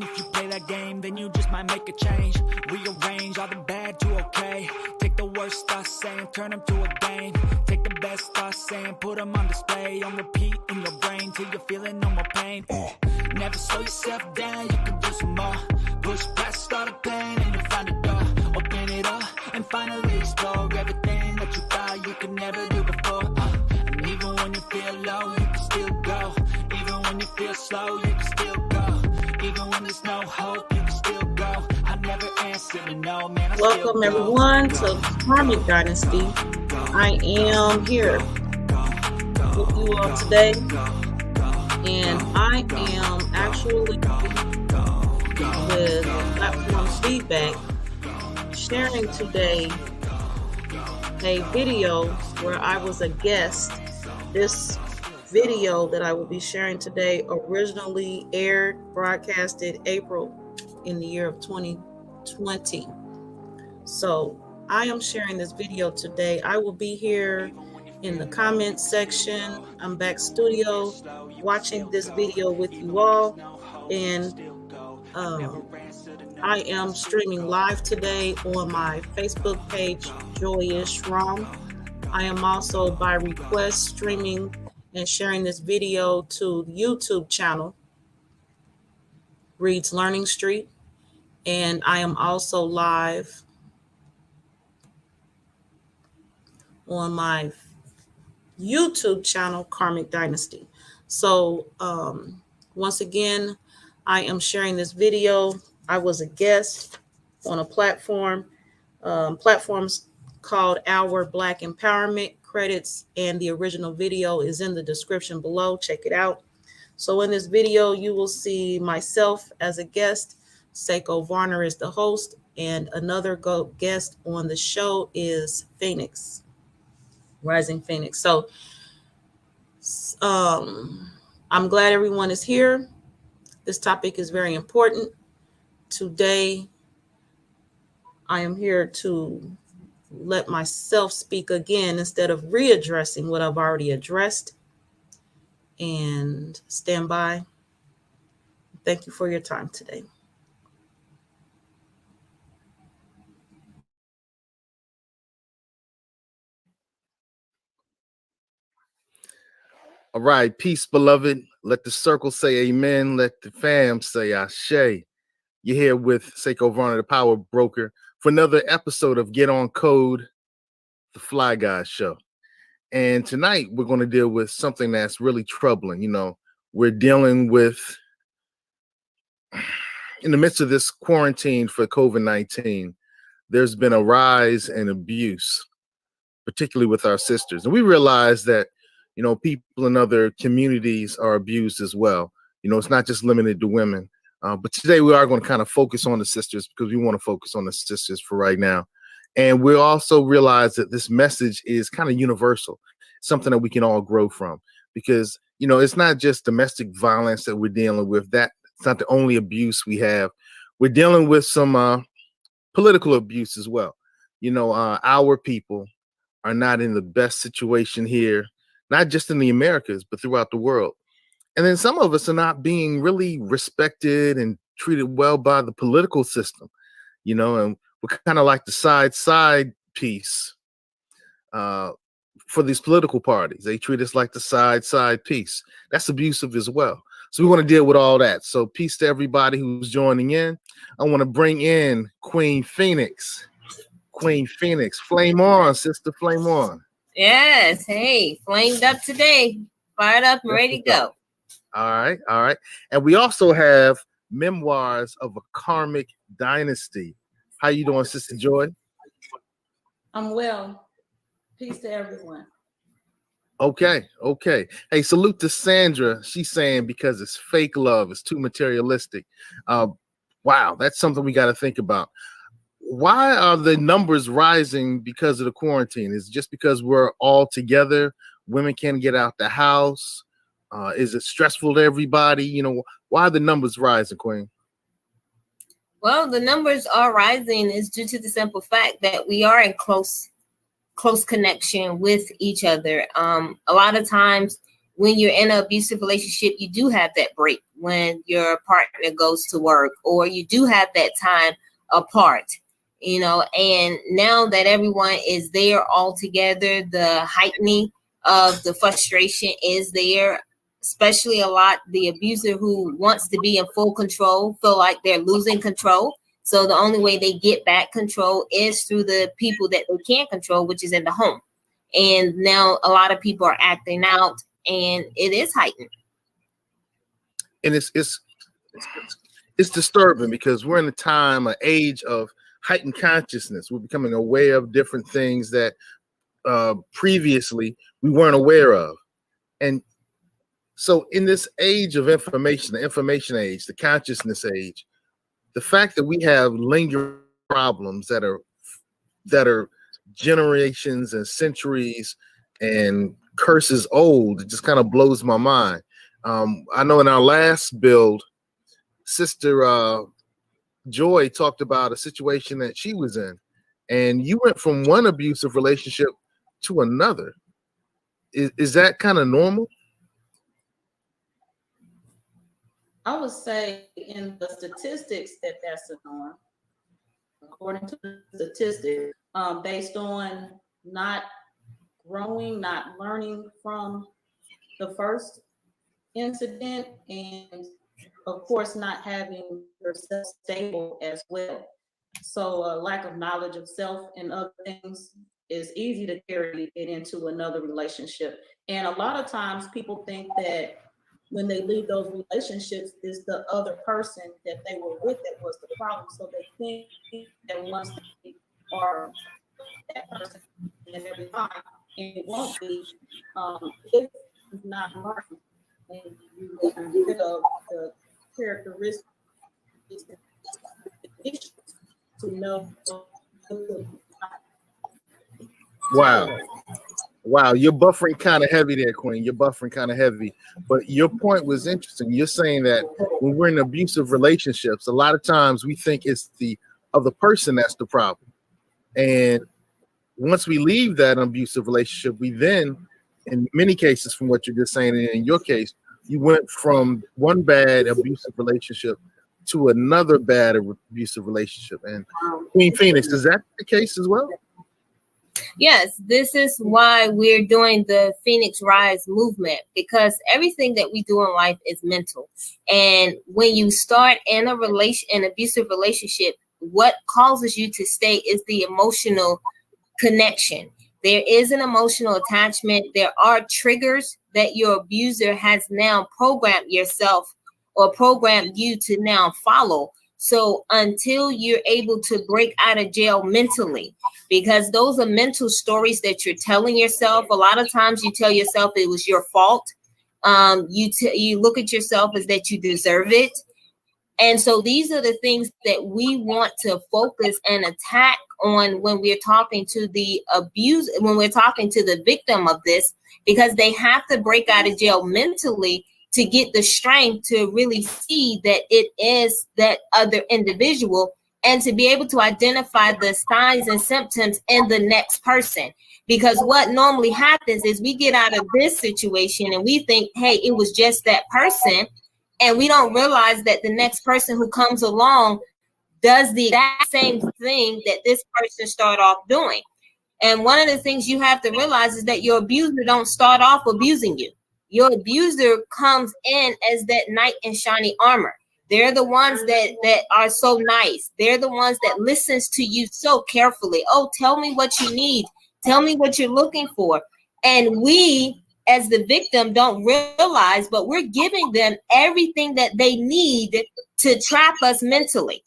If you play that game, then you just might make a change. Rearrange all the bad to okay. Take the worst thoughts saying, turn them to a game. Take the best thoughts saying, put them on display. On repeat in your brain till you're feeling no more pain. Never slow yourself down, you can do some more. Push past all the pain and you'll find a door. Open it up and finally explore everything that you thought you could never do before. And even when you feel low, you can still go. Even when you feel slow, you can still go. Even when there's no hope, you can still go. I never answer to no, man. Welcome everyone to Karmic Dynasty. I am here with you all today, and I am actually with platform feedback sharing today a video where I was a guest. This video that I will be sharing today originally broadcasted April in the year of 2020. So I am sharing this video today. I will be here in the comment section. I'm back studio watching this video with you all, and I am streaming live today on my Facebook page, Joyish Rom. I am also by request streaming and sharing this video to the YouTube channel, Reed's Learning Street. And I am also live on my YouTube channel, Karmic Dynasty. So once again, I am sharing this video. I was a guest on a platforms called Our Black Empowerment. Credits and the original video is in the description below. Check it out. So in this video, you will see myself as a guest. Seiko Varner is the host, and another guest on the show is Phoenix, Rising Phoenix. So I'm glad everyone is here. This topic is very important. Today, I am here to let myself speak again instead of readdressing what I've already addressed. And stand by. Thank you for your time today. All right, peace, beloved. Let the circle say amen. Let the fam say ashe. You're here with Seiko Varner, the Power Broker, for another episode of Get On Code, the Fly Guy Show. And tonight we're going to deal with something that's really troubling. You know, we're dealing with, in the midst of this quarantine for COVID-19, there's been a rise in abuse, particularly with our sisters. And we realize that, you know, people in other communities are abused as well. You know, it's not just limited to women. But today we are going to kind of focus on the sisters because we want to focus on the sisters for right now. And we also realize that this message is kind of universal, something that we can all grow from, because, you know, it's not just domestic violence that we're dealing with. That's not the only abuse we have. We're dealing with some political abuse as well. You know, our people are not in the best situation here, not just in the Americas, but throughout the world. And then some of us are not being really respected and treated well by the political system, you know, and we're kind of like the side piece for these political parties. They treat us like the side piece. That's abusive as well. So we want to deal with all that. So peace to everybody who's joining in. I want to bring in Queen Phoenix. Queen Phoenix, flame on, sister, flame on. Yes, hey, flamed up today, fired up and ready to go. All right. And we also have Memoirs of a Karmic Dynasty. How you doing, Sister Joy? I'm well. Peace to everyone. Okay. Hey, salute to Sandra. She's saying because it's fake love, it's too materialistic. Wow, that's something we got to think about. Why are the numbers rising because of the quarantine? Is it just because we're all together? Women can't get out the house? Is it stressful to everybody? You know, why are the numbers rising, Queen? Well, the numbers are rising is due to the simple fact that we are in close connection with each other. A lot of times when you're in an abusive relationship, you do have that break when your partner goes to work, or you do have that time apart, you know, and now that everyone is there all together, the heightening of the frustration is there, especially a lot the abuser who wants to be in full control feel like they're losing control. So the only way they get back control is through the people that they can't control, which is in the home. And now a lot of people are acting out, and it is heightened. And it's disturbing because we're in a time, an age of heightened consciousness. We're becoming aware of different things that previously we weren't aware of. And so in this age of information, the information age, the consciousness age, the fact that we have lingering problems that are generations and centuries and curses old, it just kind of blows my mind. I know in our last build, Sister Joy talked about a situation that she was in, and you went from one abusive relationship to another. Is that kind of normal? I would say in the statistics that's a norm, according to the statistics, based on not growing, not learning from the first incident, and of course not having yourself stable as well. So a lack of knowledge of self and other things is easy to carry it into another relationship. And a lot of times people think that when they leave those relationships, it's the other person that they were with that was the problem. So they think that once they are that person and every time, and it won't be, if it's not learning and you get rid of the characteristics to know. Wow, you're buffering kind of heavy there, Queen. You're buffering kind of heavy. But your point was interesting. You're saying that when we're in abusive relationships, a lot of times we think it's the other person that's the problem. And once we leave that abusive relationship, we then, in many cases, from what you're just saying, and in your case, you went from one bad abusive relationship to another bad abusive relationship. And Queen Phoenix, is that the case as well? Yes, this is why we're doing the Phoenix Rise movement, because everything that we do in life is mental. And when you start in an abusive relationship, what causes you to stay is the emotional connection. There is an emotional attachment. There are triggers that your abuser has now programmed yourself or programmed you to now follow. So until you're able to break out of jail mentally, because those are mental stories that you're telling yourself. A lot of times you tell yourself it was your fault. You look at yourself as that you deserve it. And so these are the things that we want to focus and attack on when we're talking to the abuse, when we're talking to the victim of this, because they have to break out of jail mentally to get the strength to really see that it is that other individual, and to be able to identify the signs and symptoms in the next person. Because what normally happens is we get out of this situation and we think, hey, it was just that person. And we don't realize that the next person who comes along does the exact same thing that this person started off doing. And one of the things you have to realize is that your abuser don't start off abusing you. Your abuser comes in as that knight in shiny armor. They're the ones that are so nice. They're the ones that listens to you so carefully. Oh, tell me what you need. Tell me what you're looking for. And we, as the victim, don't realize, but we're giving them everything that they need to trap us mentally.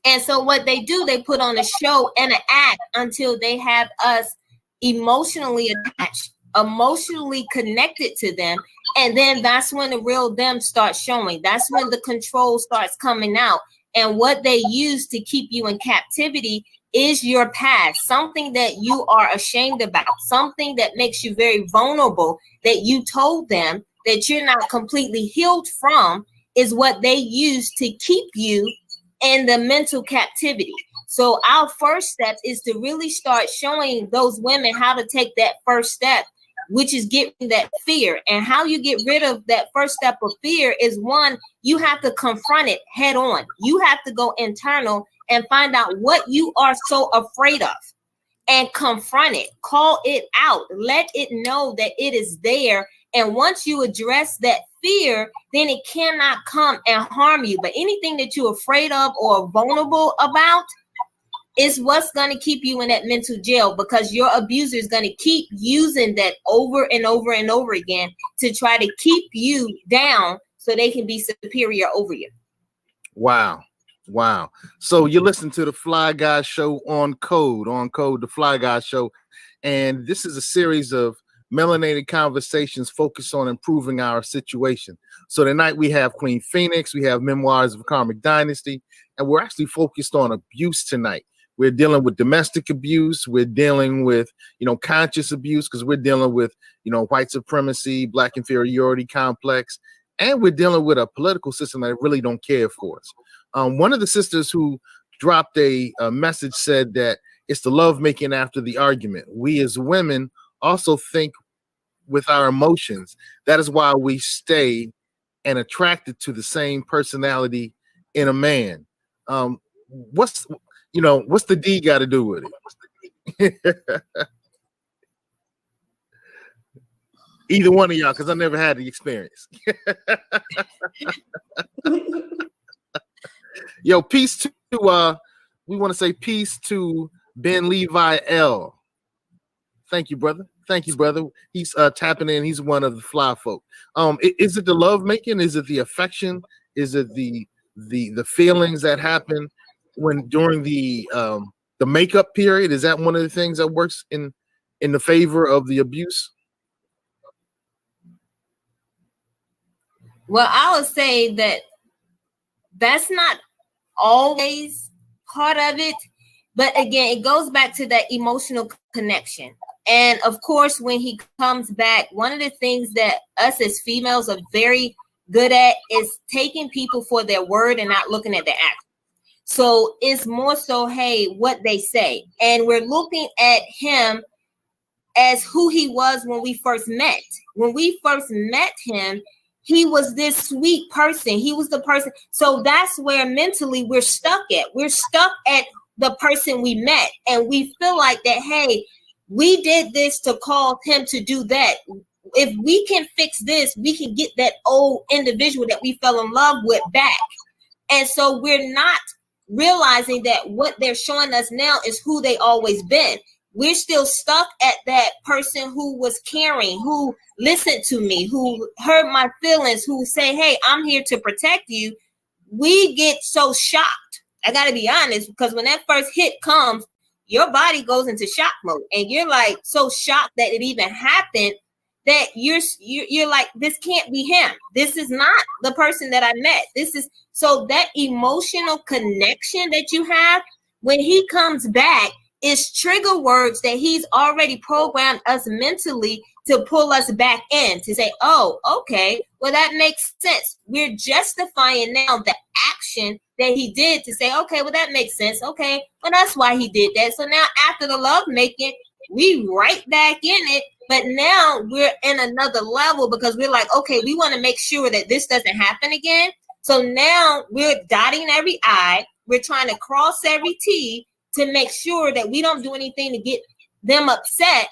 And so what they do, they put on a show and an act until they have us emotionally attached, emotionally connected to them. And then that's when the real them starts showing. That's when the control starts coming out. And what they use to keep you in captivity is your past, something that you are ashamed about, something that makes you very vulnerable, that you told them that you're not completely healed from, is what they use to keep you in the mental captivity. So our first step is to really start showing those women how to take that first step which is getting that fear. And how you get rid of that first step of fear is, one, you have to confront it head on. You have to go internal and find out what you are so afraid of and confront it, call it out, let it know that it is there. And once you address that fear, then it cannot come and harm you. But anything that you're afraid of or vulnerable about is what's going to keep you in that mental jail, because your abuser is going to keep using that over and over and over again to try to keep you down so they can be superior over you. Wow. Wow. So you listen to the Fly Guy Show on Code, the Fly Guy Show. And this is a series of melanated conversations focused on improving our situation. So tonight we have Queen Phoenix, we have Memoirs of a Karmic Dynasty, and we're actually focused on abuse tonight. We're dealing with domestic abuse. We're dealing with, conscious abuse, because we're dealing with, white supremacy, black inferiority complex, and we're dealing with a political system that really don't care for us. One of the sisters who dropped a message said that it's the love making after the argument. We as women also think with our emotions. That is why we stay and attracted to the same personality in a man. What's the D got to do with it? Either one of y'all, because I never had the experience. Yo, peace to we want to say peace to Ben Levi L. Thank you, brother. He's tapping in. He's one of the fly folk. Is it the love making? Is it the affection? Is it the feelings that happen during the makeup period? Is that one of the things that works in the favor of the abuse? Well, I would say that that's not always part of it, but again, it goes back to that emotional connection. And of course, when he comes back, one of the things that us as females are very good at is taking people for their word and not looking at their action. So it's more so, hey, what they say. And we're looking at him as who he was when we first met. When we first met him, he was this sweet person. He was the person. So that's where mentally we're stuck at. We're stuck at the person we met. And we feel like that, hey, we did this to cause him to do that. If we can fix this, we can get that old individual that we fell in love with back. And so we're not realizing that what they're showing us now is who they always been. We're still stuck at that person who was caring, who listened to me, who heard my feelings, who say, hey, I'm here to protect you. We get so shocked. I got to be honest, because when that first hit comes, your body goes into shock mode and you're like so shocked that it even happened that you're like, this can't be him. This is not the person that I met. This is so that emotional connection that you have when he comes back is trigger words that he's already programmed us mentally to pull us back in to say, oh, okay, well, that makes sense. We're justifying now the action that he did to say, okay, well, that makes sense. Okay, well, that's why he did that. So now after the love making, we right back in it. But now we're in another level because we're like, okay, we want to make sure that this doesn't happen again. So now we're dotting every I. We're trying to cross every T to make sure that we don't do anything to get them upset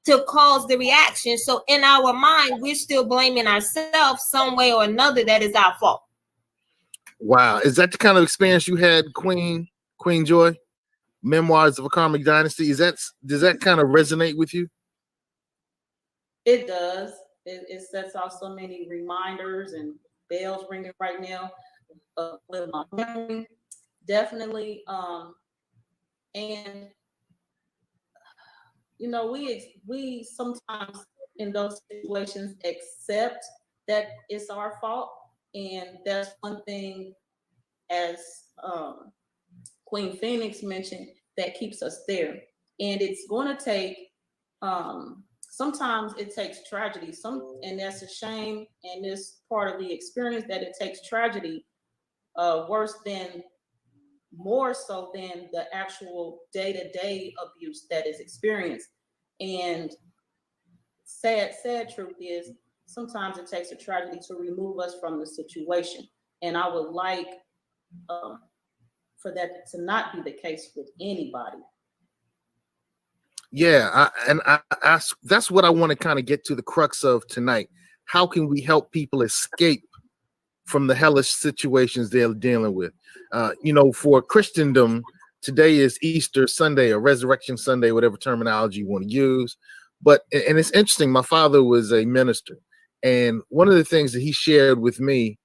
to cause the reaction. So in our mind, we're still blaming ourselves some way or another that is our fault. Wow. Is that the kind of experience you had, Queen Joy? Memoirs of a Karmic Dynasty? Does that kind of resonate with you? It does. It sets off so many reminders and bells ringing right now with my memory. Definitely. And you know, we sometimes in those situations accept that it's our fault, and that's one thing, as Queen Phoenix mentioned, that keeps us there. And it's going to take sometimes it takes tragedy, and that's a shame, and it's part of the experience that it takes tragedy more so than the actual day-to-day abuse that is experienced. And sad truth is sometimes it takes a tragedy to remove us from the situation. And I would like for that to not be the case with anybody. Yeah, that's what I want to kind of get to the crux of tonight. How can we help people escape from the hellish situations they're dealing with? For Christendom, today is Easter Sunday or Resurrection Sunday, whatever terminology you want to use. And it's interesting. My father was a minister, and one of the things that he shared with me,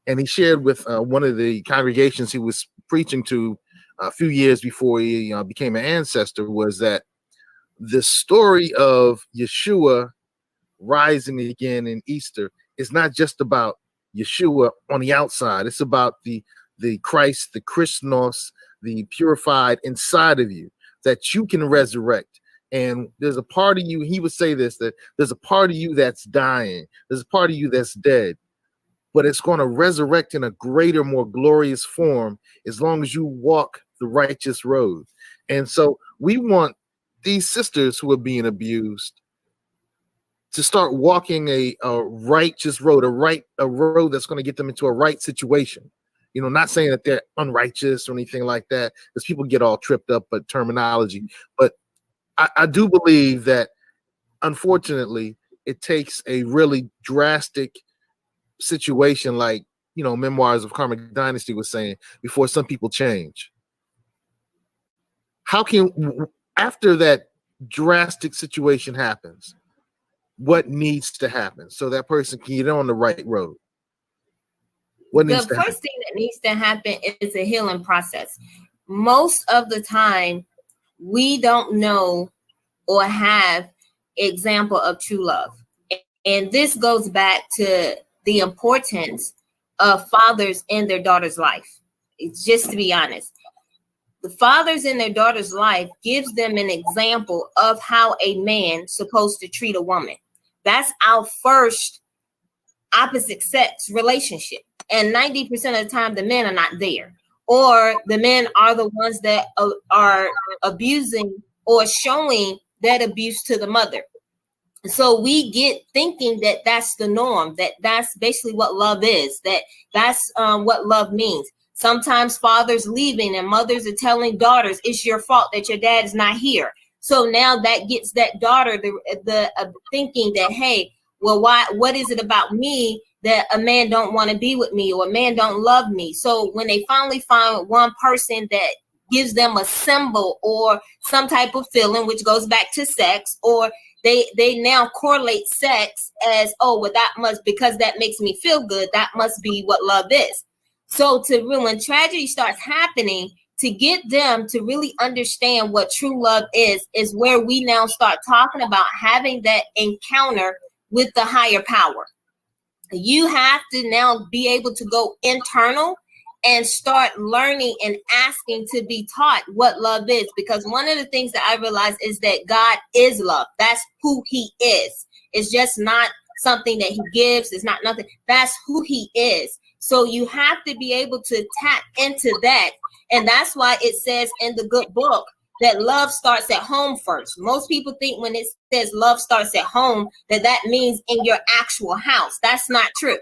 and he shared with one of the congregations he was preaching to a few years before he became an ancestor, was that the story of Yeshua rising again in Easter is not just about Yeshua on the outside. It's about the Christ, the Christos, the purified inside of you, that you can resurrect. And there's a part of you, he would say this, that there's a part of you that's dying. There's a part of you that's dead, but it's going to resurrect in a greater, more glorious form as long as you walk the righteous road. And so we want these sisters who are being abused to start walking a righteous road, a road that's going to get them into a right situation. Not saying that they're unrighteous or anything like that, because people get all tripped up by terminology. But I do believe that, unfortunately, it takes a really drastic situation like, Memoirs of Karmic Dynasty was saying, before some people change. How can, after that drastic situation happens, what needs to happen so that person can get on the right road? The first thing that needs to happen is a healing process. Most of the time, we don't know or have example of true love. And this goes back to the importance of fathers in their daughter's life. It's just to be honest. The fathers in their daughter's life gives them an example of how a man is supposed to treat a woman. That's our first opposite sex relationship. And 90% of the time, the men are not there. Or the men are the ones that are abusing or showing that abuse to the mother. So we get thinking that that's the norm, that that's basically what love is, that's what love means. Sometimes fathers leaving and mothers are telling daughters, it's your fault that your dad is not here. So now that gets that daughter the thinking that, hey, well, what is it about me that a man don't want to be with me or a man don't love me? So when they finally find one person that gives them a symbol or some type of feeling, which goes back to sex, or they now correlate sex as, oh, well, that must, because that makes me feel good, that must be what love is. So when tragedy starts happening, to get them to really understand what true love is where we now start talking about having that encounter with the higher power. You have to now be able to go internal and start learning and asking to be taught what love is. Because one of the things that I realized is that God is love. That's who he is. It's just not something that he gives. It's not nothing. That's who he is. So you have to be able to tap into that. And that's why it says in the good book that love starts at home first. Most people think when it says love starts at home, that means in your actual house. That's not true.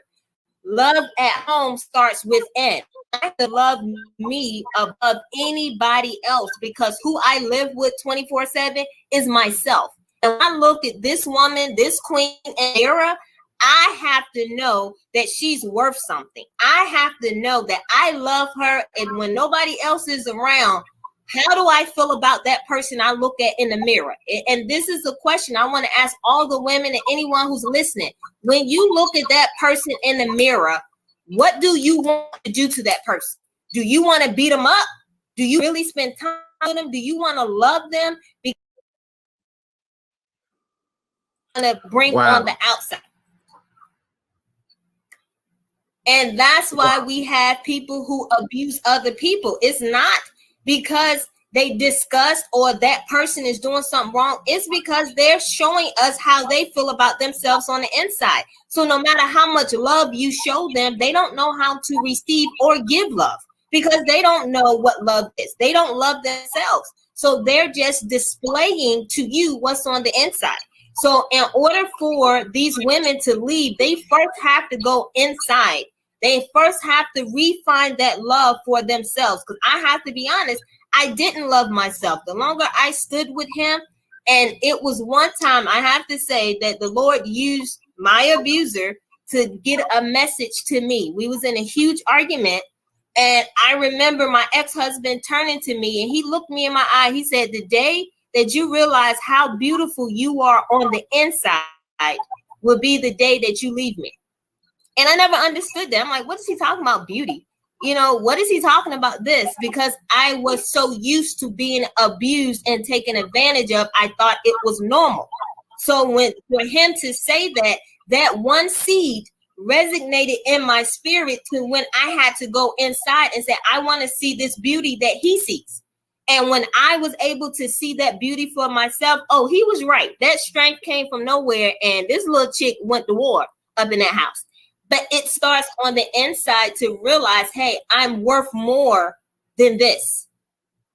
Love at home starts within. I have to love me above anybody else, because who I live with 24/7 is myself. And when I look at this woman, this queen and era, I have to know that she's worth something. I have to know that I love her. And when nobody else is around, how do I feel about that person I look at in the mirror? And this is a question I want to ask all the women and anyone who's listening. When you look at that person in the mirror, what do you want to do to that person? Do you want to beat them up? Do you really spend time with them? Do you want to love them? Because you want to bring on the outside. And that's why we have people who abuse other people. It's not because they discuss or that person is doing something wrong. It's because they're showing us how they feel about themselves on the inside. So no matter how much love you show them, they don't know how to receive or give love, because they don't know what love is. They don't love themselves. So they're just displaying to you what's on the inside. So in order for these women to leave, they first have to go inside. They first have to refine that love for themselves. Because I have to be honest, I didn't love myself. The longer I stood with him, and it was one time, I have to say, that the Lord used my abuser to get a message to me. We was in a huge argument, and I remember my ex-husband turning to me, and he looked me in my eye. He said, the day that you realize how beautiful you are on the inside will be the day that you leave me. And I never understood that. I'm like, what is he talking about, beauty? You know, what is he talking about this? Because I was so used to being abused and taken advantage of, I thought it was normal. So for him to say that, that one seed resonated in my spirit to when I had to go inside and say, I want to see this beauty that he sees. And when I was able to see that beauty for myself, oh, he was right. That strength came from nowhere. And this little chick went to war up in that house. But it starts on the inside to realize, hey, I'm worth more than this.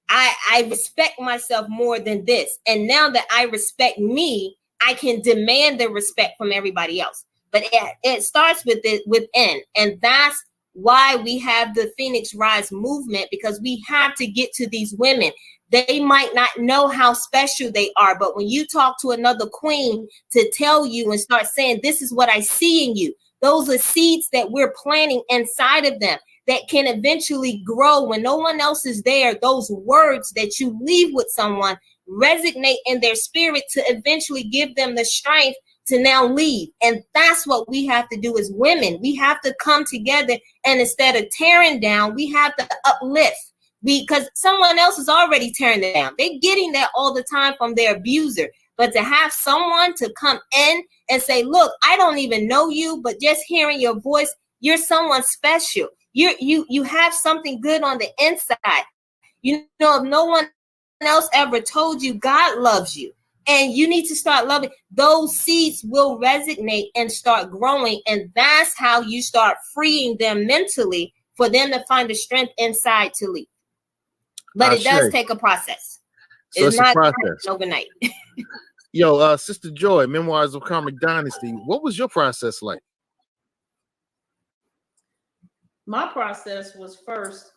I respect myself more than this. And now that I respect me, I can demand the respect from everybody else. But it starts with it within. And that's why we have the Phoenix Rise movement, because we have to get to these women. They might not know how special they are, but when you talk to another queen to tell you and start saying, this is what I see in you, those are seeds that we're planting inside of them that can eventually grow when no one else is there. Those words that you leave with someone resonate in their spirit to eventually give them the strength to now leave. And that's what we have to do as women. We have to come together, and instead of tearing down, we have to uplift, because someone else is already tearing them down. They're getting that all the time from their abuser. But to have someone to come in and say, look, I don't even know you, but just hearing your voice, you're someone special. You have something good on the inside. You know, if no one else ever told you, God loves you, and you need to start loving, those seeds will resonate and start growing. And that's how you start freeing them mentally for them to find the strength inside to leave. But it does take a process. So it's not a process overnight. Yo, Sister Joy, Memoirs of Karmic Dynasty. What was your process like? My process was first,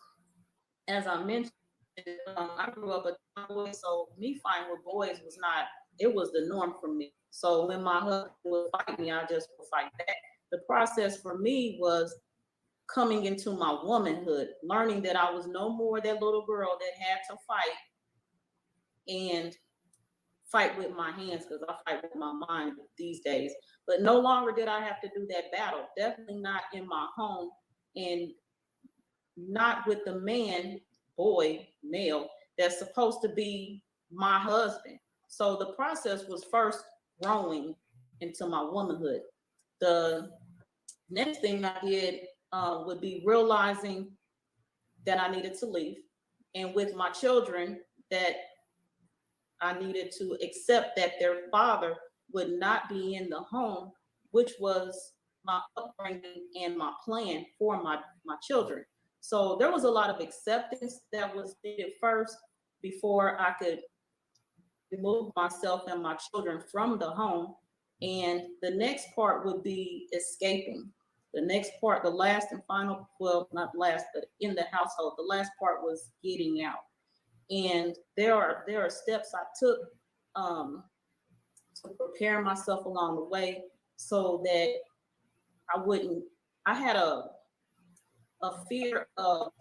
as I mentioned, I grew up a tomboy, so me fighting with boys was not, it was the norm for me. So when my husband would fight me, I just would fight back. The process for me was coming into my womanhood, learning that I was no more that little girl that had to fight and fight with my hands, because I fight with my mind these days. But no longer did I have to do that battle. Definitely not in my home, and not with the man, boy, male, that's supposed to be my husband. So the process was first growing into my womanhood. The next thing I did would be realizing that I needed to leave, and with my children, that I needed to accept that their father would not be in the home, which was my upbringing and my plan for my children. So there was a lot of acceptance that was needed first before I could remove myself and my children from the home. And the next part would be escaping. The next part, the last and final, well, not last, but in the household, the last part was getting out. And there are steps I took to prepare myself along the way so that I had a fear of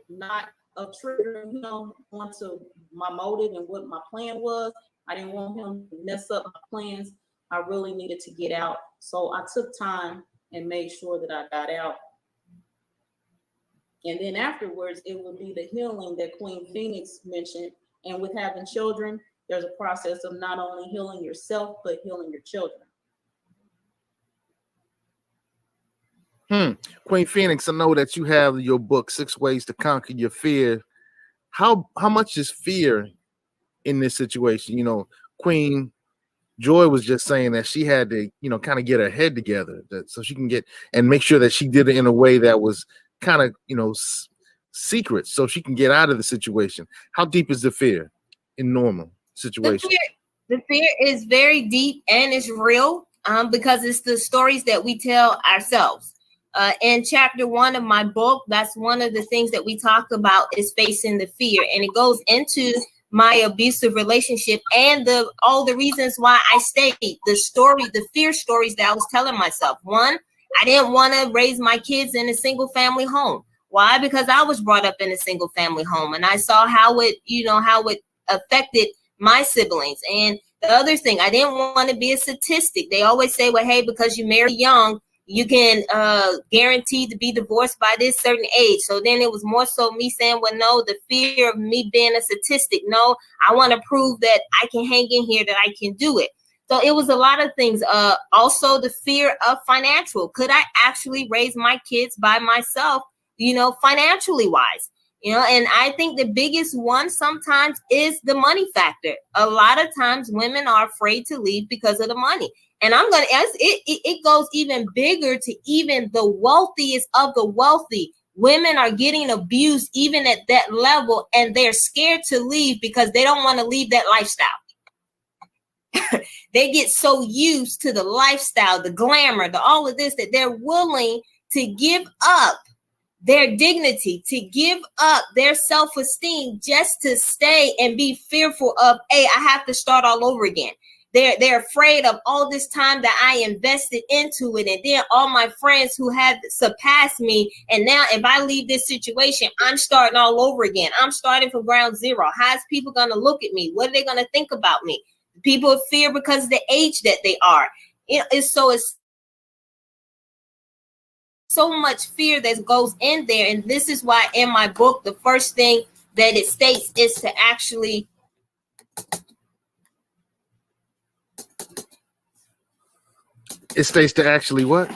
not of triggering him onto my motive and what my plan was. I didn't want him to mess up my plans. I really needed to get out. So I took time and made sure that I got out. And then afterwards, it would be the healing that Queen Phoenix mentioned. And with having children, there's a process of not only healing yourself, but healing your children. Queen Phoenix, I know that you have your book, 6 Ways to Conquer Your Fear. How much is fear in this situation? You know, Queen Joy was just saying that she had to, you know, kind of get her head together so she can get and make sure that she did it in a way that was kind of, you know, secret, so she can get out of the situation. How deep is the fear in normal situations? The fear is very deep and it's real because it's the stories that we tell ourselves. In chapter 1 of my book, that's one of the things that we talk about is facing the fear. And it goes into my abusive relationship and all the reasons why I stayed, the fear stories that I was telling myself. One, I didn't want to raise my kids in a single family home. Why? Because I was brought up in a single family home and I saw how it affected my siblings. And the other thing, I didn't want to be a statistic. They always say, well, hey, because you marry young, you can guarantee to be divorced by this certain age. So then it was more so me saying, well, no, the fear of me being a statistic. No, I want to prove that I can hang in here, that I can do it. So it was a lot of things. Also, the fear of financial. Could I actually raise my kids by myself, financially wise? And I think the biggest one sometimes is the money factor. A lot of times women are afraid to leave because of the money. And I'm going to ask, it goes even bigger to even the wealthiest of the wealthy. Women are getting abused even at that level, and they're scared to leave because they don't want to leave that lifestyle. They get so used to the lifestyle, the glamour, all of this, that they're willing to give up their dignity, to give up their self-esteem just to stay and be fearful of, hey, I have to start all over again. They're afraid of all this time that I invested into it. And then all my friends who have surpassed me. And now if I leave this situation, I'm starting all over again. I'm starting from ground zero. How's people going to look at me? What are they going to think about me? People fear because of the age that they are. It's so much fear that goes in there. And this is why in my book, the first thing that it states is to actually what?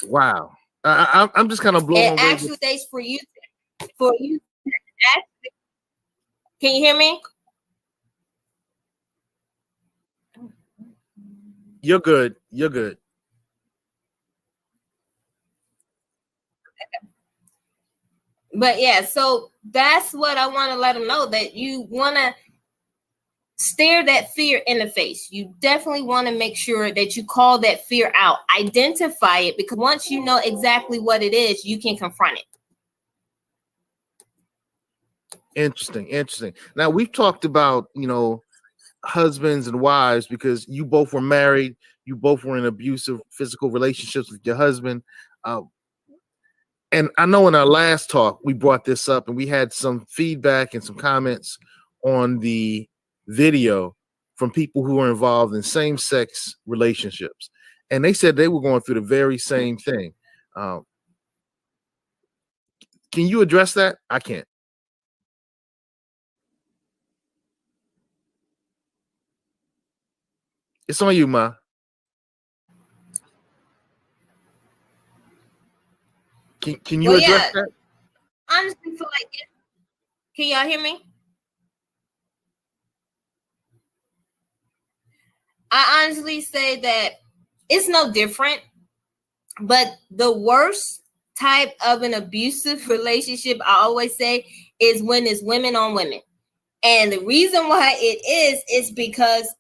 Wow. I'm just kind of blown away. It actually states for you to actually, can you hear me? You're good. But yeah, so that's what I want to let them know, that you want to stare that fear in the face. You definitely want to make sure that you call that fear out, identify it, because once you know exactly what it is, you can confront it. Interesting. Now we've talked about, husbands and wives because you both were married, you both were in abusive physical relationships with your husband. And I know in our last talk, we brought this up and we had some feedback and some comments on the video from people who were involved in same-sex relationships. And they said they were going through the very same thing. Can you address that? I can't. It's on you, Ma. Can you address that? Honestly, feel like can y'all hear me? I honestly say that it's no different, but the worst type of an abusive relationship, I always say, is when it's women on women. And the reason why it is because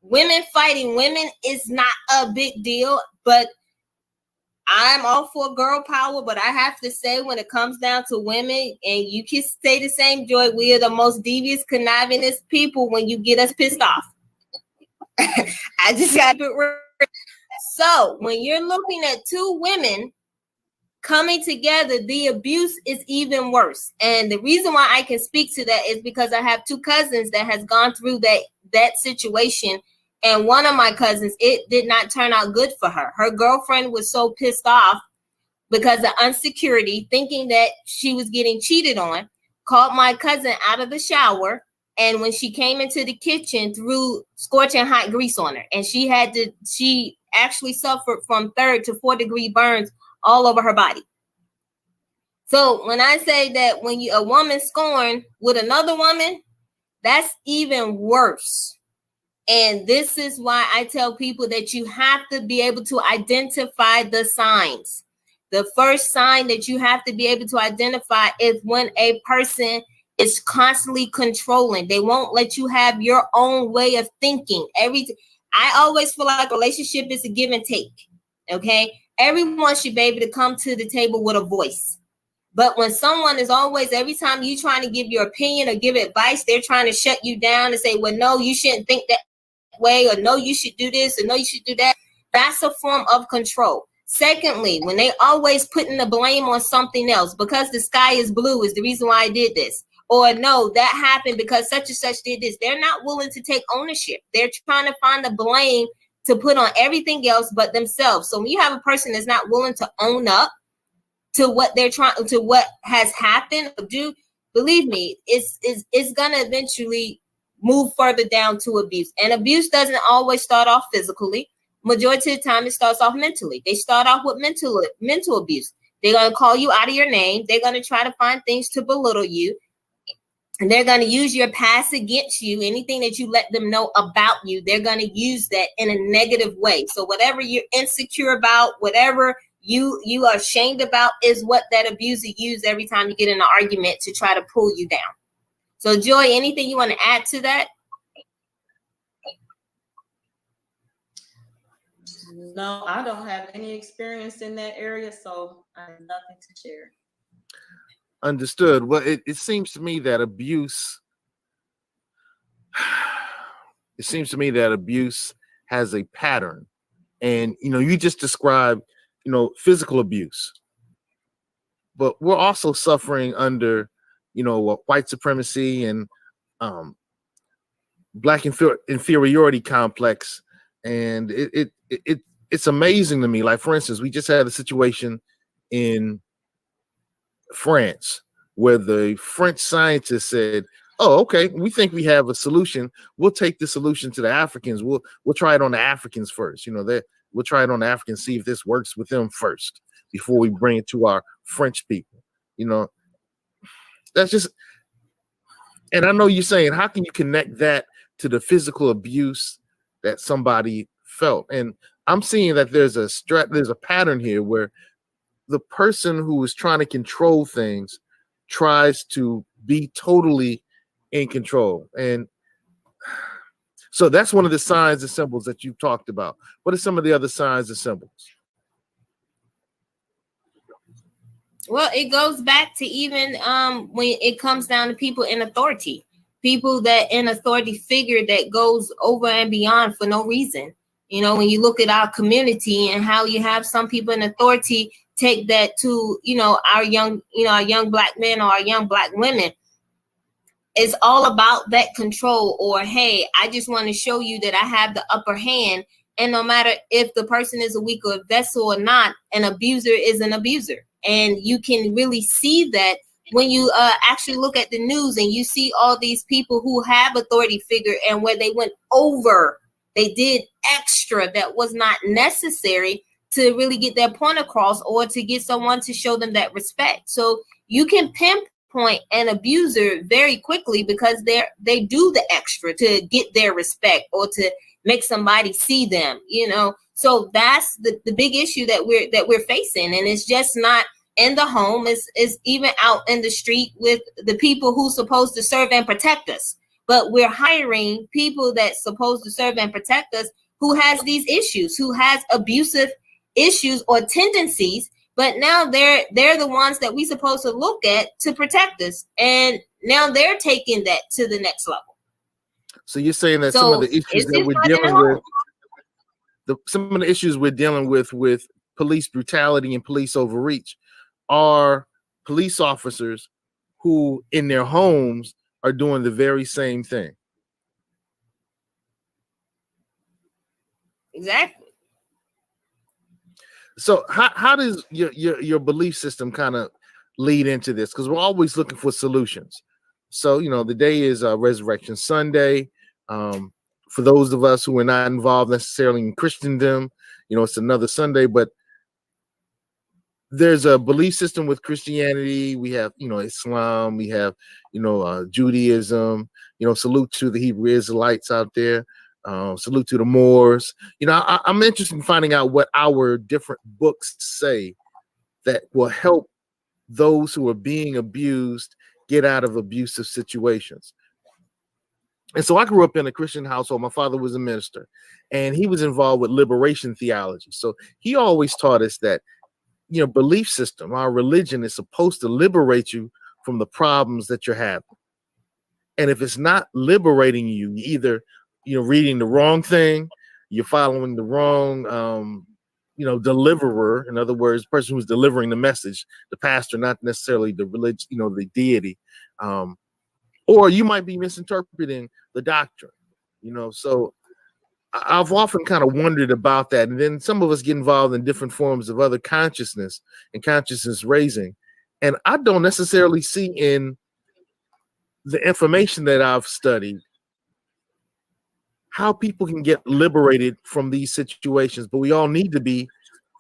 women fighting women is not a big deal, but I'm all for girl power, but I have to say when it comes down to women, and you can say the same, Joy, we are the most devious, connivingest people when you get us pissed off. I just got it. So when you're looking at two women coming together, the abuse is even worse. And the reason why I can speak to that is because I have two cousins that has gone through that situation. And one of my cousins, it did not turn out good for her. Her girlfriend was so pissed off because of insecurity, thinking that she was getting cheated on, called my cousin out of the shower. And when she came into the kitchen, threw scorching hot grease on her. And she actually suffered from 3rd to 4th degree burns all over her body. So when I say that when a woman scorned with another woman, that's even worse. And this is why I tell people that you have to be able to identify the signs. The first sign that you have to be able to identify is when a person It's constantly controlling. They won't let you have your own way of thinking. I always feel like a relationship is a give and take. Okay, everyone should be able to come to the table with a voice. But when someone is always, every time you trying to give your opinion or give advice, they're trying to shut you down and say, well, no, you shouldn't think that way, or no, you should do this, or no, you should do that. That's a form of control. Secondly, when they always putting the blame on something else, because the sky is blue is the reason why I did this, or no, that happened because such and such did this. They're not willing to take ownership. They're trying to find the blame to put on everything else but themselves. So when you have a person that's not willing to own up to what they're trying to, what has happened, believe me, it's gonna eventually move further down to abuse. And abuse doesn't always start off physically. Majority of the time, it starts off mentally. They start off with mental abuse. They're gonna call you out of your name. They're gonna try to find things to belittle you. And they're going to use your past against you. Anything that you let them know about you, they're going to use that in a negative way. So whatever you're insecure about, whatever you are ashamed about, is what that abuser uses every time you get in an argument to try to pull you down. So Joy, anything you want to add to that? No, I don't have any experience in that area, so I have nothing to share. Understood. Well, it seems to me that abuse has a pattern. And, you just described, physical abuse. But we're also suffering under, white supremacy and black inferiority complex. And it's amazing to me. Like, for instance, we just had a situation in France where the French scientists said, oh, okay, we think we have a solution. We'll take the solution to the Africans. We'll try it on the Africans first. We'll try it on the Africans, see if this works with them first before we bring it to our French people. That's just, and I know you're saying, how can you connect that to the physical abuse that somebody felt? And I'm seeing that there's a pattern here where the person who is trying to control things tries to be totally in control. And so that's one of the signs and symbols that you've talked about. What are some of the other signs and symbols? Well, it goes back to even when it comes down to people in authority, people that in authority figure that goes over and beyond for no reason. When you look at our community and how you have some people in authority take that to, our young black men or our young black women. It's all about that control, or, hey, I just want to show you that I have the upper hand. And no matter if the person is a weaker vessel or not, an abuser is an abuser. And you can really see that when you actually look at the news and you see all these people who have authority figure and where they went over, they did extra that was not necessary to really get their point across or to get someone to show them that respect. So you can pinpoint an abuser very quickly because they do the extra to get their respect or to make somebody see them, So that's the big issue that we're facing. And it's just not in the home, it's even out in the street with the people who's supposed to serve and protect us. But we're hiring people that's supposed to serve and protect us who has these issues, who has abusive issues or tendencies, but now they're the ones that we supposed to look at to protect us, and now they're taking that to the next level. So you're saying that some of the issues that we're dealing with, some of the issues we're dealing with police brutality and police overreach, are police officers who in their homes are doing the very same thing. Exactly. So how does your belief system kind of lead into this? Because we're always looking for solutions. So, the day is Resurrection Sunday. For those of us who are not involved necessarily in Christendom, it's another Sunday, but there's a belief system with Christianity. We have, Islam, we have, Judaism, salute to the Hebrew Israelites out there. Salute to the Moors. I'm interested in finding out what our different books say that will help those who are being abused get out of abusive situations. And so I grew up in a Christian household. My father was a minister, and he was involved with liberation theology. So he always taught us that, belief system, our religion is supposed to liberate you from the problems that you're having. And if it's not liberating you, either, reading the wrong thing, you're following the wrong, deliverer. In other words, the person who's delivering the message, the pastor, not necessarily the religion, the deity. Or you might be misinterpreting the doctrine, So I've often kind of wondered about that. And then some of us get involved in different forms of other consciousness and consciousness raising. And I don't necessarily see in the information that I've studied how people can get liberated from these situations. But we all need to be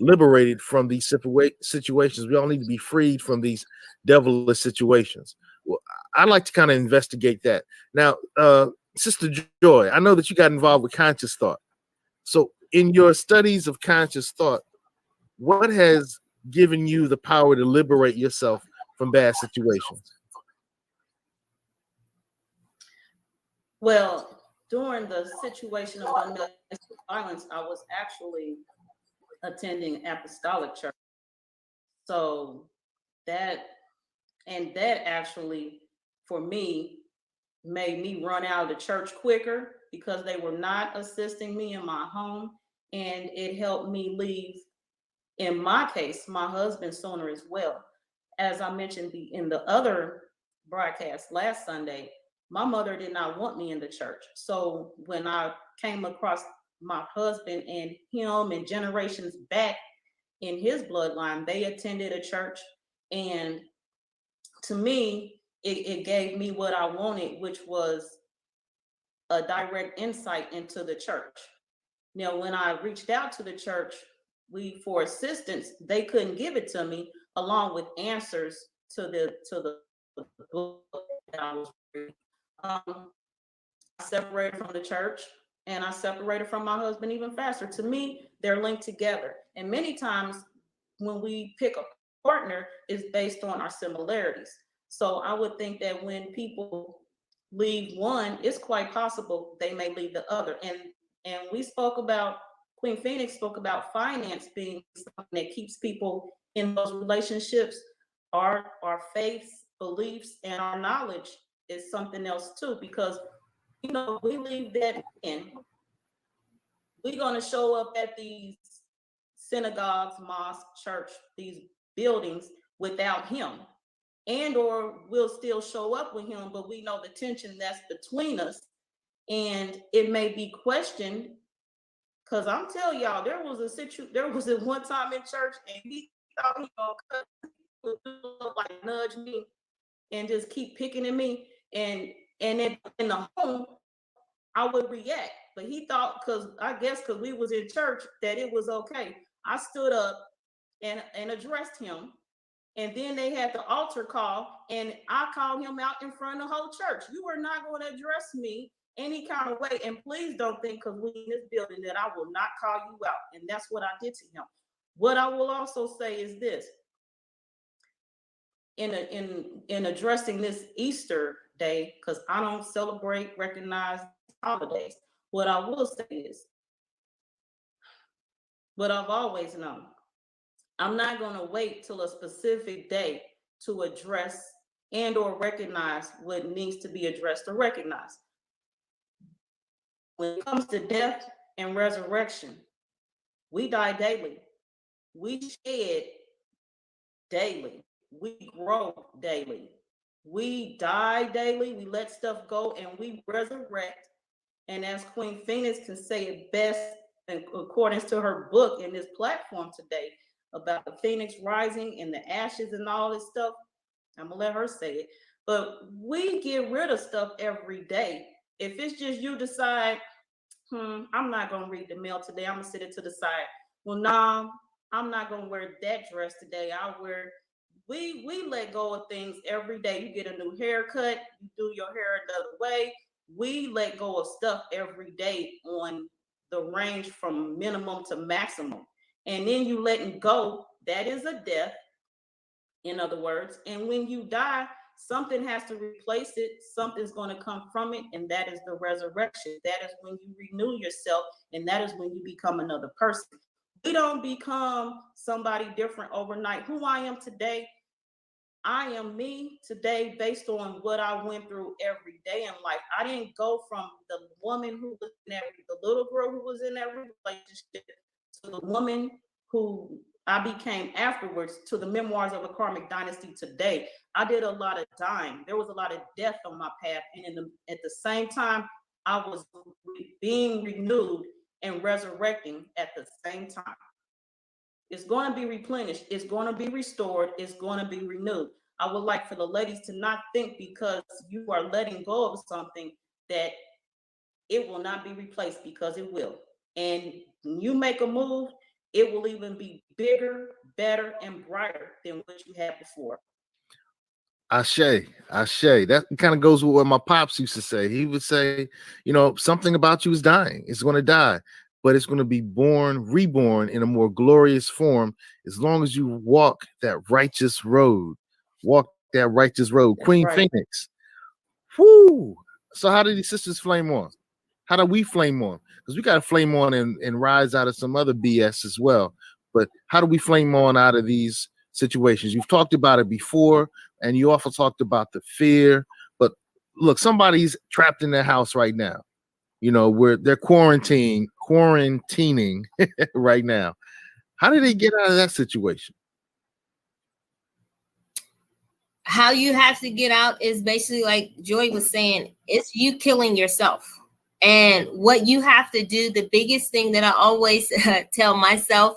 liberated from these situations. We all need to be freed from these devilish situations. Well, I'd like to kind of investigate that. Now, Sister Joy, I know that you got involved with conscious thought. So in your studies of conscious thought, what has given you the power to liberate yourself from bad situations? Well, during the situation of domestic violence, I was actually attending apostolic church. So that actually, for me, made me run out of the church quicker because they were not assisting me in my home. And it helped me leave, in my case, my husband sooner as well. As I mentioned in the other broadcast last Sunday, my mother did not want me in the church. So when I came across my husband and him and generations back in his bloodline, they attended a church. And to me, it gave me what I wanted, which was a direct insight into the church. Now, when I reached out to the church for assistance, they couldn't give it to me, along with answers to the book that I was reading. I separated from the church, and I separated from my husband even faster. To me, they're linked together. And many times when we pick a partner, it's based on our similarities. So I would think that when people leave one, it's quite possible they may leave the other. And Queen Phoenix spoke about finance being something that keeps people in those relationships. Our faiths, beliefs, and our knowledge is something else too, because we leave that in. We're going to show up at these synagogues, mosques, church, these buildings without him, or we'll still show up with him, but we know the tension that's between us, and it may be questioned. Because I'm telling y'all, there was a one time in church, and he thought he gonna like nudge me and just keep picking at me, and in the home I would react, but he thought, because we was in church, that it was okay. I stood up and addressed him, and then they had the altar call, and I called him out in front of the whole church. You are not going to address me any kind of way, and please don't think because we in this building that I will not call you out. And that's what I did to him. What I will also say is this: in addressing this Easter day, because I don't recognize holidays, what I will say is what I've always known. I'm not going to wait till a specific day to address and or recognize what needs to be addressed or recognized. When it comes to death and resurrection, we die daily. We shed daily. We grow daily. We die daily. We let stuff go and we resurrect. And as Queen Phoenix can say it best, in accordance to her book in this platform today, about the Phoenix rising and the ashes and all this stuff, I'm gonna let her say it. But we get rid of stuff every day. If it's just you decide, I'm not gonna read the mail today, I'm gonna sit it to the side. Well, no, I'm not gonna wear that dress today. We let go of things every day. You get a new haircut, you do your hair another way. We let go of stuff every day on the range from minimum to maximum. And then you letting go, that is a death, in other words. And when you die, Something has to replace it. Something's going to come from it, and that is the resurrection. That is when you renew yourself, and that is when you become another person. We don't become somebody different overnight. Who I am today, I am me today based on what I went through every day in life. I didn't go from the woman who was in the little girl who was in every relationship to the woman who I became afterwards, to the memoirs of a Karmic Dynasty today. I did a lot of dying. There was a lot of death on my path. And at the same time, I was being renewed and resurrecting at the same time. It's going to be replenished. It's going to be restored. It's going to be renewed. I would like for the ladies to not think because you are letting go of something that it will not be replaced, because it will. And when you make a move, it will even be bigger, better, and brighter than what you had before. Ashe. That kind of goes with what my pops used to say. He would say, you know, something about you is dying. It's going to die, but it's going to be reborn in a more glorious form as long as you walk that righteous road. Walk that righteous road. That's Queen right. Phoenix. Whoo! So how did these sisters flame on? How do we flame on? Because we got to flame on and rise out of some other BS as well. But how do we flame on out of these situations? You've talked about it before, and you also talked about the fear. But look, somebody's trapped in their house right now. You know, where they're quarantining right now. How do they get out of that situation? How you have to get out is basically like Joy was saying, it's you killing yourself. And what you have to do, the biggest thing that I always tell myself,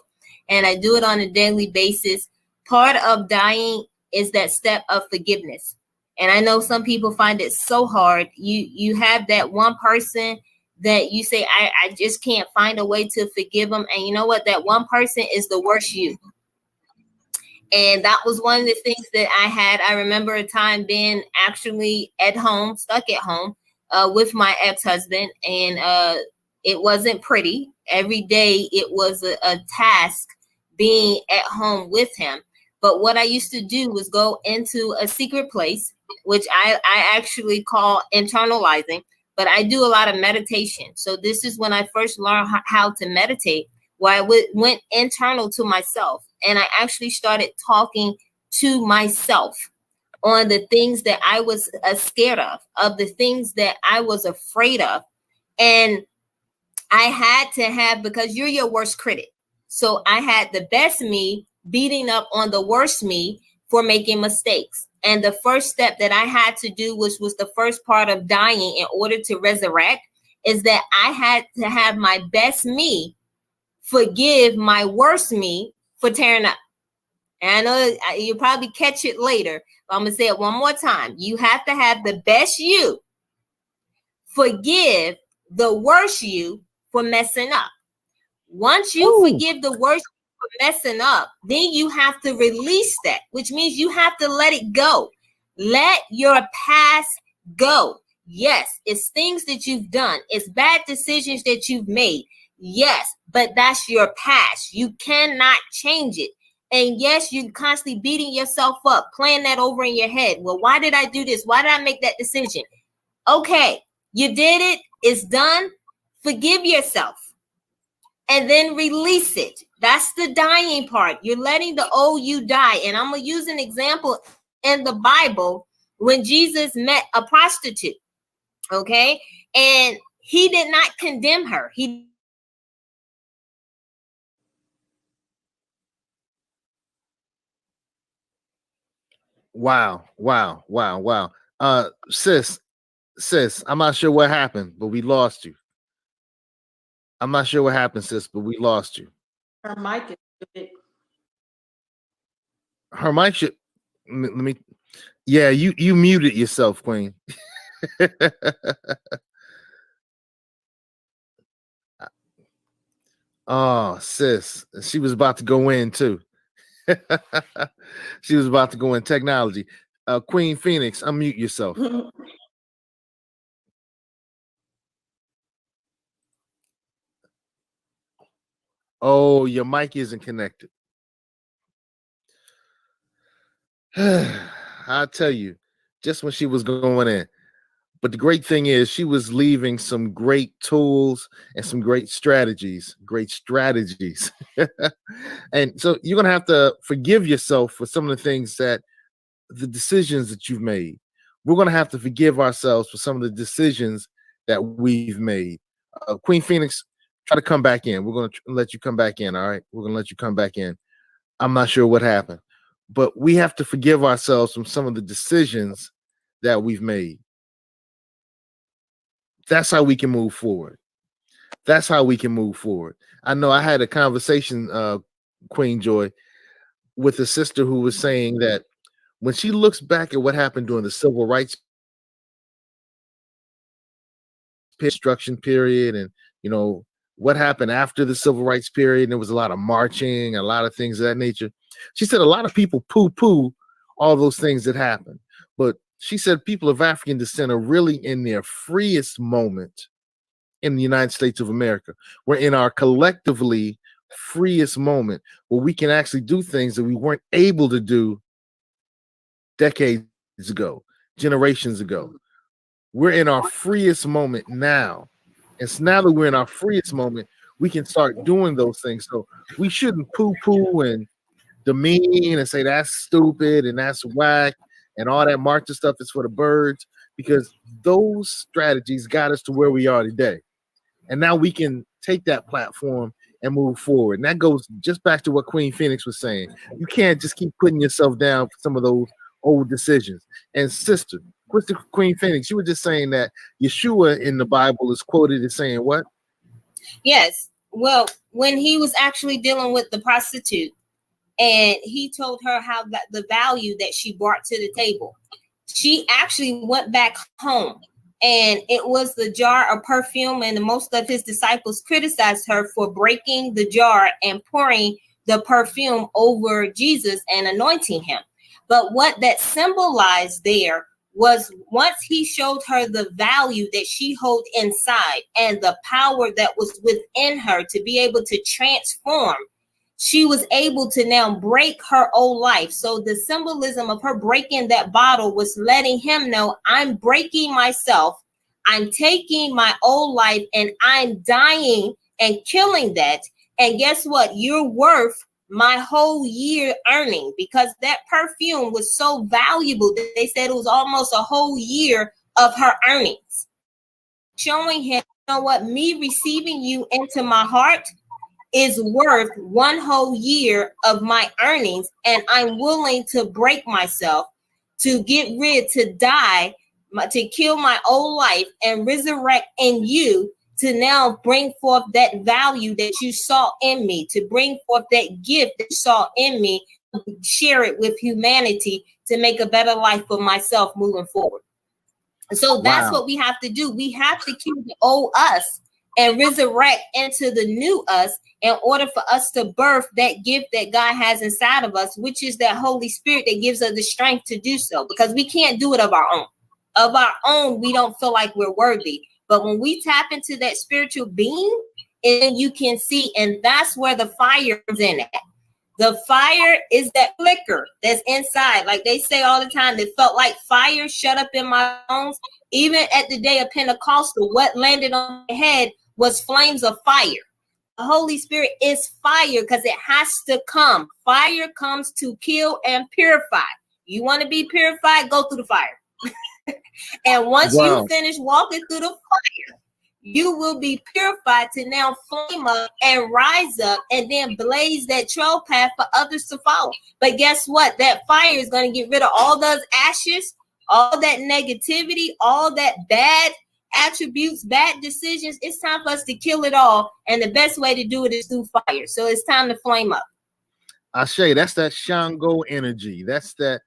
and I do it on a daily basis, part of dying is that step of forgiveness. And I know some people find it so hard. You have that one person that you say, I just can't find a way to forgive them. And you know what? That one person is the worst you. And that was one of the things that I had. I remember a time being actually at home, stuck at home with my ex-husband. And it wasn't pretty. Every day it was a task being at home with him. But what I used to do was go into a secret place, which I actually call internalizing. But I do a lot of meditation. So this is when I first learned how to meditate, where I went internal to myself. And I actually started talking to myself on the things that I was scared of the things that I was afraid of. And I had to have, because you're your worst critic. So I had the best me beating up on the worst me for making mistakes. And the first step that I had to do, which was the first part of dying in order to resurrect, is that I had to have my best me forgive my worst me for tearing up. And I know you'll probably catch it later, but I'm going to say it one more time. You have to have the best you forgive the worst you for messing up. Once you forgive the worst for messing up, then you have to release that, which means you have to let it go. Let your past go. Yes, it's things that you've done. It's bad decisions that you've made. Yes, but that's your past. You cannot change it. And yes, you're constantly beating yourself up, playing that over in your head. Well, why did I do this? Why did I make that decision? Okay, you did it. It's done. Forgive yourself. And then release it. That's the dying part. You're letting the old you die. And I'm going to use an example in the Bible when Jesus met a prostitute. Okay. And he did not condemn her. Wow. Sis, I'm not sure what happened, but we lost you. I'm not sure what happened, sis, but we lost you. Her mic is muted. Her mic should, let me, yeah, you muted yourself, Queen. Oh, sis, she was about to go in too. She was about to go in technology. Queen Phoenix, unmute yourself. Oh, your mic isn't connected. I tell you, just when she was going in. But the great thing is she was leaving some great tools and some great strategies. And so you're going to have to forgive yourself for some of the things the decisions that you've made. We're going to have to forgive ourselves for some of the decisions that we've made. Queen Phoenix, try to come back in. We're going to let you come back in. All right. We're going to let you come back in. I'm not sure what happened, but we have to forgive ourselves from some of the decisions that we've made. That's how we can move forward. I know I had a conversation, Queen Joy, with a sister who was saying that when she looks back at what happened during the civil rights construction period, and what happened after the civil rights period, and there was a lot of marching, a lot of things of that nature. She said a lot of people poo-poo all those things that happened, but she said people of African descent are really in their freest moment in the United States of America. We're in our collectively freest moment where we can actually do things that we weren't able to do decades ago, generations ago. We're in our freest moment now. And so now that we're in our freest moment, we can start doing those things. So we shouldn't poo-poo and demean and say that's stupid and that's whack and all that marching stuff is for the birds, because those strategies got us to where we are today. And now we can take that platform and move forward. And that goes just back to what Queen Phoenix was saying. You can't just keep putting yourself down for some of those old decisions. And sister Queen Phoenix, you were just saying that Yeshua in the Bible is quoted as saying what? Yes. Well, when he was actually dealing with the prostitute, and he told her how the value that she brought to the table, she actually went back home, and it was the jar of perfume, and most of his disciples criticized her for breaking the jar and pouring the perfume over Jesus and anointing him. But what that symbolized there was, once he showed her the value that she held inside and the power that was within her to be able to transform, she was able to now break her old life. So the symbolism of her breaking that bottle was letting him know, I'm breaking myself, I'm taking my old life, and I'm dying and killing that. And guess what? You're worth my whole year earning, because that perfume was so valuable that they said it was almost a whole year of her earnings. Showing him, you know what, me receiving you into my heart is worth one whole year of my earnings, and I'm willing to break myself, to get rid, to die, to kill my old life and resurrect in you, to now bring forth that value that you saw in me, to bring forth that gift that you saw in me, share it with humanity to make a better life for myself moving forward. So that's what we have to do. We have to kill the old us and resurrect into the new us in order for us to birth that gift that God has inside of us, which is that Holy Spirit that gives us the strength to do so, because we can't do it of our own. Of our own, we don't feel like we're worthy. But when we tap into that spiritual being, and you can see, and that's where the fire is in it. The fire is that flicker that's inside. Like they say all the time, it felt like fire shut up in my bones. Even at the day of Pentecostal, what landed on my head was flames of fire. The Holy Spirit is fire because it has to come. Fire comes to kill and purify. You want to be purified? Go through the fire. And once you finish walking through the fire, you will be purified to now flame up and rise up and then blaze that trail path for others to follow. But guess what? That fire is going to get rid of all those ashes, all that negativity, all that bad attributes, bad decisions. It's time for us to kill it all. And the best way to do it is through fire. So it's time to flame up. Ashe, that's that Shango energy. That's that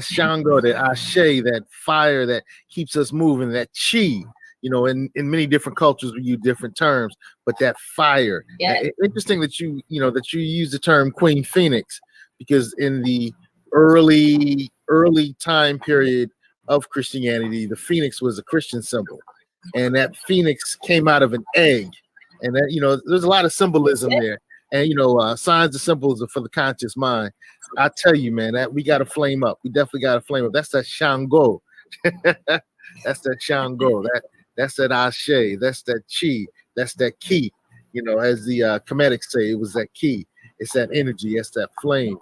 Shango, that Ashe, that fire that keeps us moving, that chi. You know, in many different cultures we use different terms, but that fire. Yeah. Interesting that you use the term Queen Phoenix, because in the early time period of Christianity, the phoenix was a Christian symbol, and that phoenix came out of an egg, and that, you know, there's a lot of symbolism there. And signs and symbols are for the conscious mind. I tell you, man, that we got to flame up. We definitely got to flame up. That's that Shango. That's that Shango. That's that Ashe. That's that Chi. That's that Ki. As the Comedics say, it was that Ki. It's that energy. It's that flame.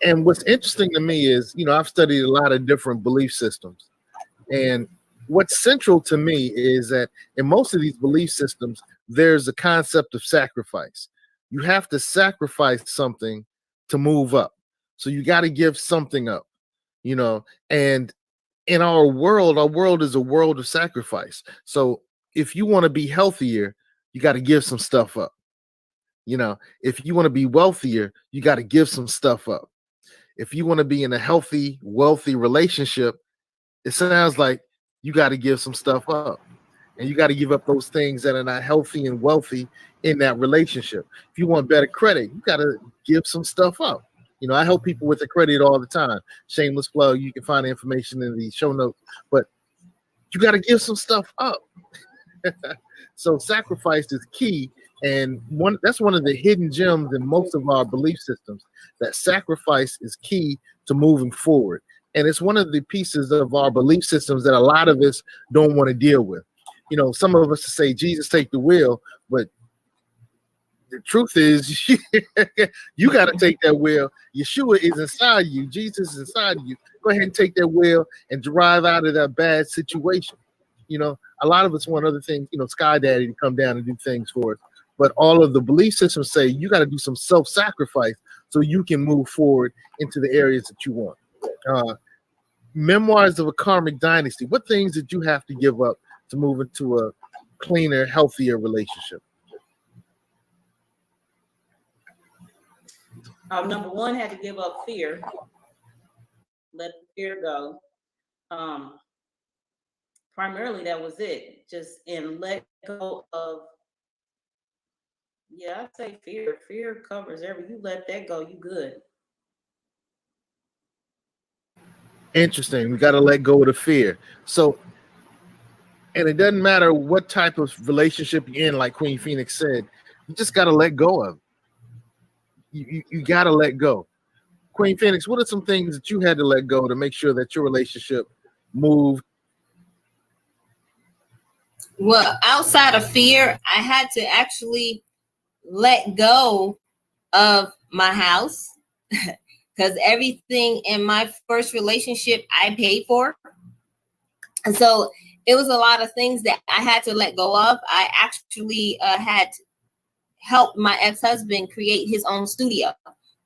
And what's interesting to me is, I've studied a lot of different belief systems. And what's central to me is that in most of these belief systems, there's a concept of sacrifice. You have to sacrifice something to move up. So you got to give something up, and in our world is a world of sacrifice. So if you want to be healthier, you got to give some stuff up. If you want to be wealthier, you got to give some stuff up. If you want to be in a healthy, wealthy relationship, it sounds like you got to give some stuff up. And you got to give up those things that are not healthy and wealthy in that relationship. If you want better credit, you got to give some stuff up. I help people with the credit all the time. Shameless plug. You can find the information in the show notes. But you got to give some stuff up. So sacrifice is key. And that's one of the hidden gems in most of our belief systems, that sacrifice is key to moving forward. And it's one of the pieces of our belief systems that a lot of us don't want to deal with. Some of us say, Jesus, take the wheel. But the truth is, you got to take that wheel. Yeshua is inside you. Jesus is inside you. Go ahead and take that wheel and drive out of that bad situation. A lot of us want other things, Sky Daddy to come down and do things for us. But all of the belief systems say you got to do some self-sacrifice so you can move forward into the areas that you want. Memoirs of a Karmic Dynasty. What things did you have to give up to move into a cleaner, healthier relationship? Number one, had to give up fear. Let the fear go. Primarily, that was it. And let go of. Yeah, I'd say fear. Fear covers everything. You let that go, you good. Interesting. We got to let go of the fear. So, and it doesn't matter what type of relationship you're in, like Queen Phoenix said, you just got to let go of it. You got to let go. Queen Phoenix, what are some things that you had to let go to make sure that your relationship moved? Well, outside of fear, I had to actually let go of my house because everything in my first relationship I paid for. And so it was a lot of things that I had to let go of. I actually had helped my ex-husband create his own studio.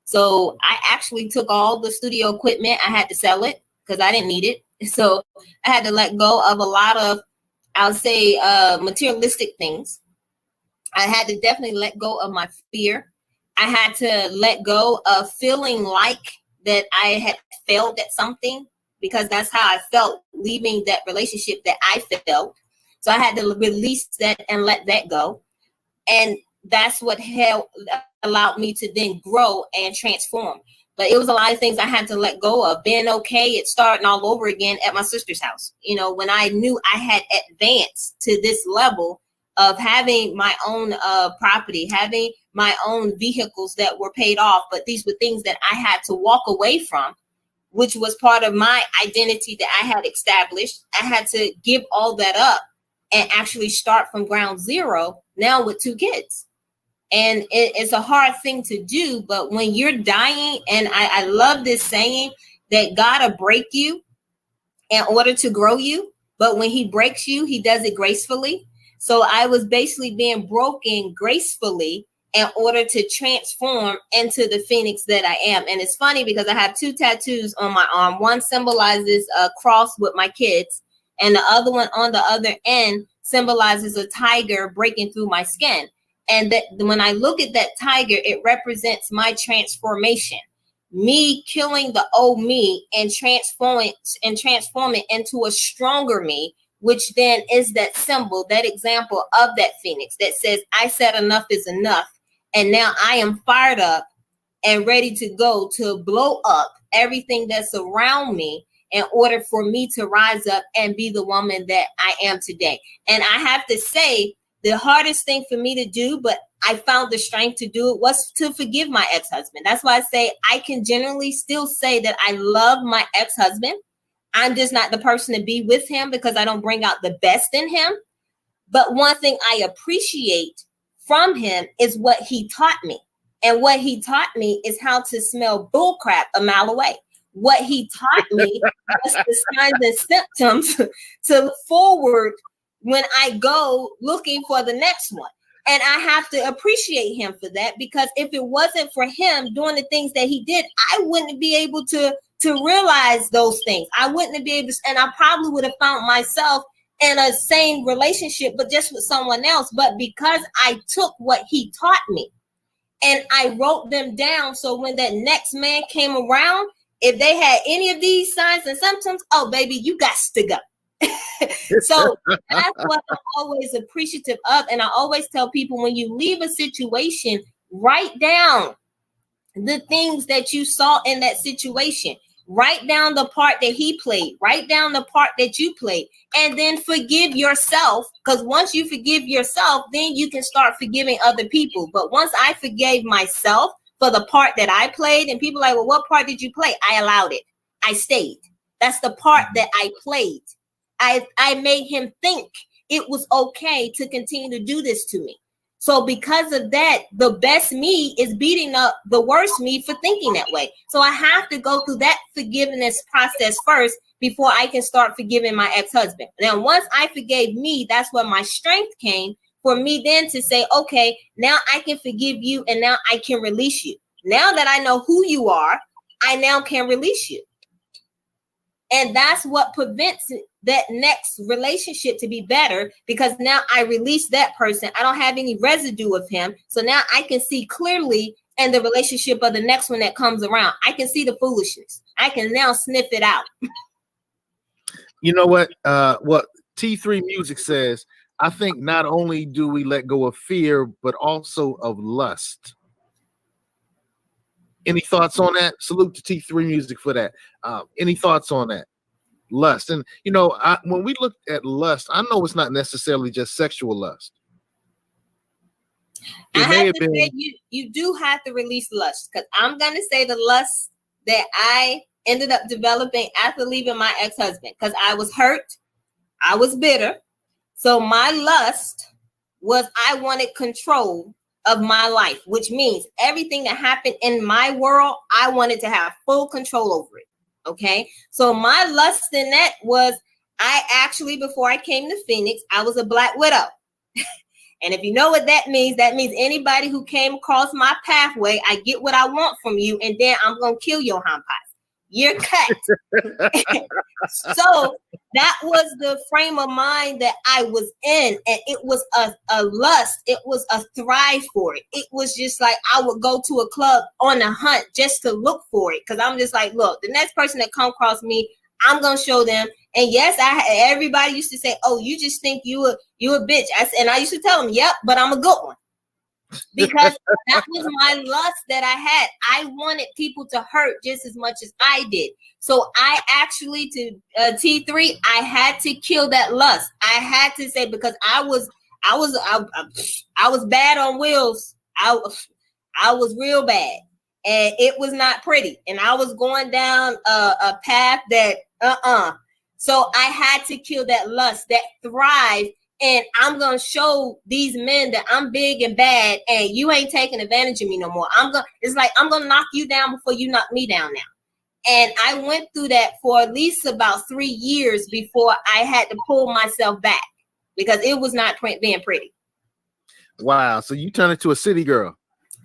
So I actually took all the studio equipment. I had to sell it because I didn't need it. So I had to let go of a lot of, I'll say, materialistic things. I had to definitely let go of my fear. I had to let go of feeling like that I had failed at something, because that's how I felt leaving that relationship that I felt. So I had to release that and let that go. And that's what allowed me to then grow and transform. But it was a lot of things I had to let go of. Being okay at starting all over again at my sister's house. When I knew I had advanced to this level of having my own property, having my own vehicles that were paid off, but these were things that I had to walk away from, which was part of my identity that I had established. I had to give all that up and actually start from ground zero now with 2 kids. And it's a hard thing to do, but when you're dying, and I love this saying that God will break you in order to grow you, but when he breaks you, he does it gracefully. So I was basically being broken gracefully in order to transform into the Phoenix that I am. And it's funny because I have 2 tattoos on my arm. One symbolizes a cross with my kids, and the other one on the other end symbolizes a tiger breaking through my skin. And that when I look at that tiger, it represents my transformation, me killing the old me and transforming into a stronger me, which then is that symbol, that example of that Phoenix that says, I said enough is enough. And now I am fired up and ready to go to blow up everything that's around me in order for me to rise up and be the woman that I am today. And I have to say, the hardest thing for me to do, but I found the strength to do it was to forgive my ex-husband. That's why I say I can generally still say that I love my ex-husband. I'm just not the person to be with him because I don't bring out the best in him. But one thing I appreciate from him is what he taught me. And what he taught me is how to smell bullcrap a mile away. What he taught me was the signs and symptoms to look forward when I go looking for the next one. And I have to appreciate him for that, because if it wasn't for him doing the things that he did, I wouldn't be able to realize those things. I wouldn't be able to, and I probably would have found myself in a same relationship, but just with someone else. But because I took what he taught me and I wrote them down, so when that next man came around, if they had any of these signs and symptoms, oh baby, you got to go. So that's what I'm always appreciative of. And I always tell people, when you leave a situation, write down the things that you saw in that situation. Write down the part that he played. Write down the part that you played. And then forgive yourself. Because once you forgive yourself, then you can start forgiving other people. But once I forgave myself for the part that I played, and people are like, well, what part did you play? I allowed it. I stayed. That's the part that I played. I made him think it was okay to continue to do this to me. So because of that, the best me is beating up the worst me for thinking that way. So I have to go through that forgiveness process first before I can start forgiving my ex-husband. Then once I forgave me, that's where my strength came for me then to say, okay, now I can forgive you and now I can release you. Now that I know who you are, I now can release you. And that's what prevents that next relationship to be better, because now I release that person. I don't have any residue of him. So now I can see clearly in the relationship of the next one that comes around. I can see the foolishness. I can now sniff it out. You know what T3 Music says, I think not only do we let go of fear, but also of lust. Any thoughts on that? Salute to T3 Music for that. Any thoughts on that? Lust. And, you know, when we look at lust, I know it's not necessarily just sexual lust. I have to say, you do have to release lust, because I'm going to say the lust that I ended up developing after leaving my ex-husband, because I was hurt. I was bitter. So my lust was I wanted control of my life, which means everything that happened in my world, I wanted to have full control over it. Okay. So my lust in that was, I actually, before I came to Phoenix, I was a black widow. And if you know what that means anybody who came across my pathway, I get what I want from you, and then I'm going to kill your hump pies. You're cut. So that was the frame of mind that I was in. And it was a lust. It was a thrive for it. It was just like I would go to a club on a hunt just to look for it. Because I'm just like, look, the next person that come across me, I'm going to show them. And yes, everybody used to say, oh, you just think you a bitch. And I used to tell them, yep, but I'm a good one. Because that was my lust that I had. I wanted people to hurt just as much as I did. So I actually, to T3, I had to kill that lust. I had to say, because I was bad on wheels. I was real bad, and it was not pretty. And I was going down a path that So I had to kill that lust, that thrive. And I'm going to show these men that I'm big and bad, and you ain't taking advantage of me no more. It's like, I'm going to knock you down before you knock me down now. And I went through that for at least about 3 years before I had to pull myself back, because it was not being pretty. Wow. So you turned into a city girl.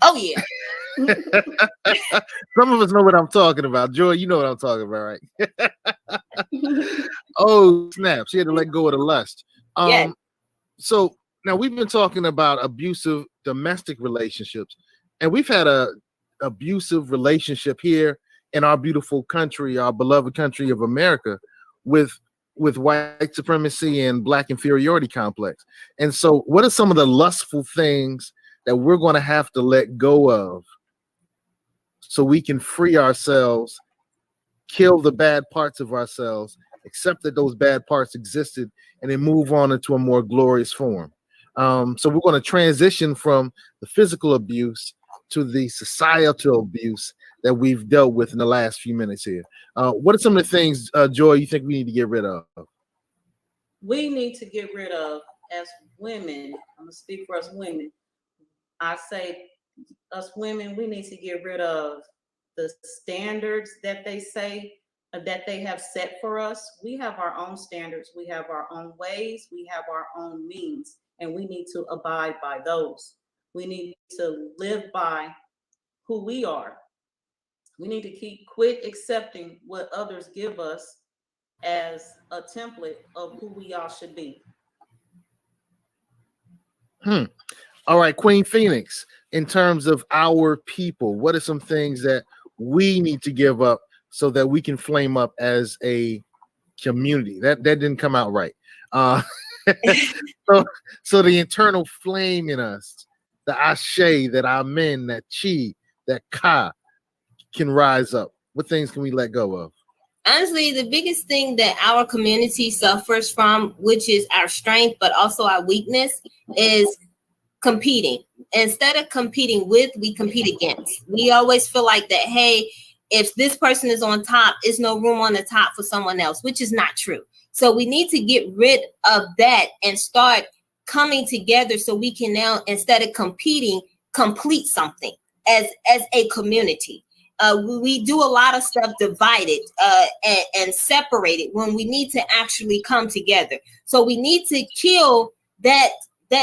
Oh, yeah. Some of us know what I'm talking about. Joy, you know what I'm talking about, right? Oh, snap. She had to let go of the lust. Yeah. So now we've been talking about abusive domestic relationships, and we've had a abusive relationship here in our beautiful country, our beloved country of America, with white supremacy and black inferiority complex. And so what are some of the lustful things that we're going to have to let go of so we can free ourselves, kill the bad parts of ourselves, accept that those bad parts existed, and then move on into a more glorious form? So we're going to transition from the physical abuse to the societal abuse that we've dealt with in the last few minutes here. What are some of the things, Joy, you think we need to get rid of? We need to get rid of, as women, I'm going to speak for us women. I say, us women, we need to get rid of the standards that they say that they have set for us. We have our own standards. We have our own ways. We have our own means, and we need to abide by those. We need to live by who we are. We need to quit accepting what others give us as a template of who we all should be. All right, Queen Phoenix, in terms of our people, what are some things that we need to give up so that we can flame up as a community? That didn't come out right. So the internal flame in us, the ashe, that amen, that chi, that ka can rise up. What things can we let go of? Honestly, the biggest thing that our community suffers from, which is our strength, but also our weakness, is competing. Instead of competing with, we compete against. We always feel like that, hey, if this person is on top, there's no room on the top for someone else, which is not true. So we need to get rid of that and start coming together so we can now, instead of competing, complete something as a community. We do a lot of stuff divided and separated when we need to actually come together. So we need to kill that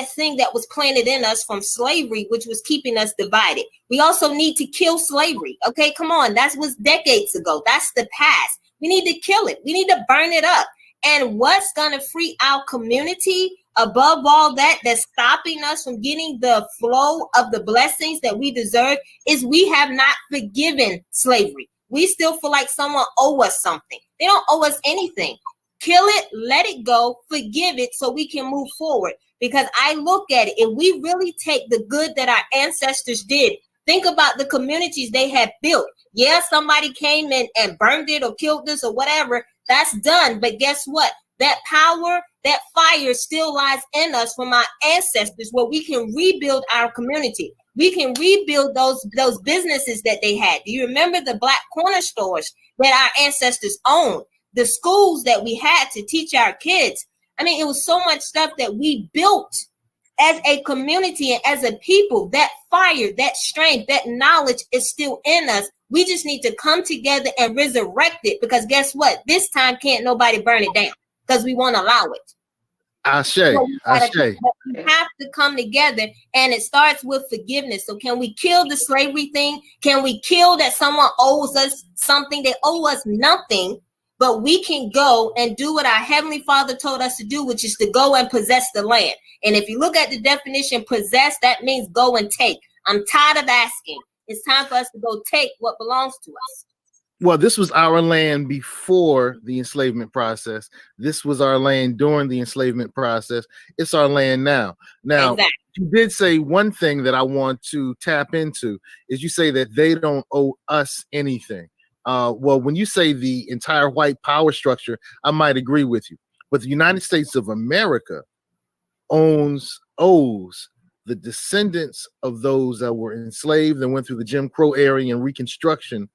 thing that was planted in us from slavery, which was keeping us divided. We also need to kill slavery. Okay, come on. That was decades ago. That's the past. We need to kill it. We need to burn it up. And what's going to free our community above all that's stopping us from getting the flow of the blessings that we deserve is we have not forgiven slavery. We still feel like someone owes us something. They don't owe us anything. Kill it, let it go, forgive it so we can move forward. Because I look at it, if we really take the good that our ancestors did, think about the communities they had built. Yeah, somebody came in and burned it or killed this or whatever. That's done. But guess what? That power, that fire still lies in us from our ancestors, where we can rebuild our community. We can rebuild those businesses that they had. Do you remember the black corner stores that our ancestors owned? The schools that we had to teach our kids. I mean, it was so much stuff that we built as a community and as a people. That fire, that strength, that knowledge is still in us. We just need to come together and resurrect it, because guess what? This time can't nobody burn it down because we won't allow it. Ashe. We have to come together, and it starts with forgiveness. So can we kill the slavery thing? Can we kill that someone owes us something? They owe us nothing. But we can go and do what our Heavenly Father told us to do, which is to go and possess the land. And if you look at the definition, possess, that means go and take. I'm tired of asking. It's time for us to go take what belongs to us. Well, this was our land before the enslavement process. This was our land during the enslavement process. It's our land now. Now, exactly. You did say one thing that I want to tap into is you say that they don't owe us anything. Well, when you say the entire white power structure, I might agree with you. But the United States of America owes the descendants of those that were enslaved and went through the Jim Crow era and Reconstruction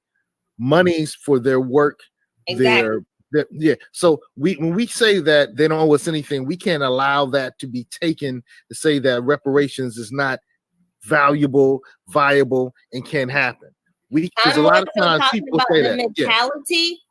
monies for their work. Exactly. So when we say that they don't owe us anything, we can't allow that to be taken to say that reparations is not valuable, viable, and can't happen. Because a lot of times people say that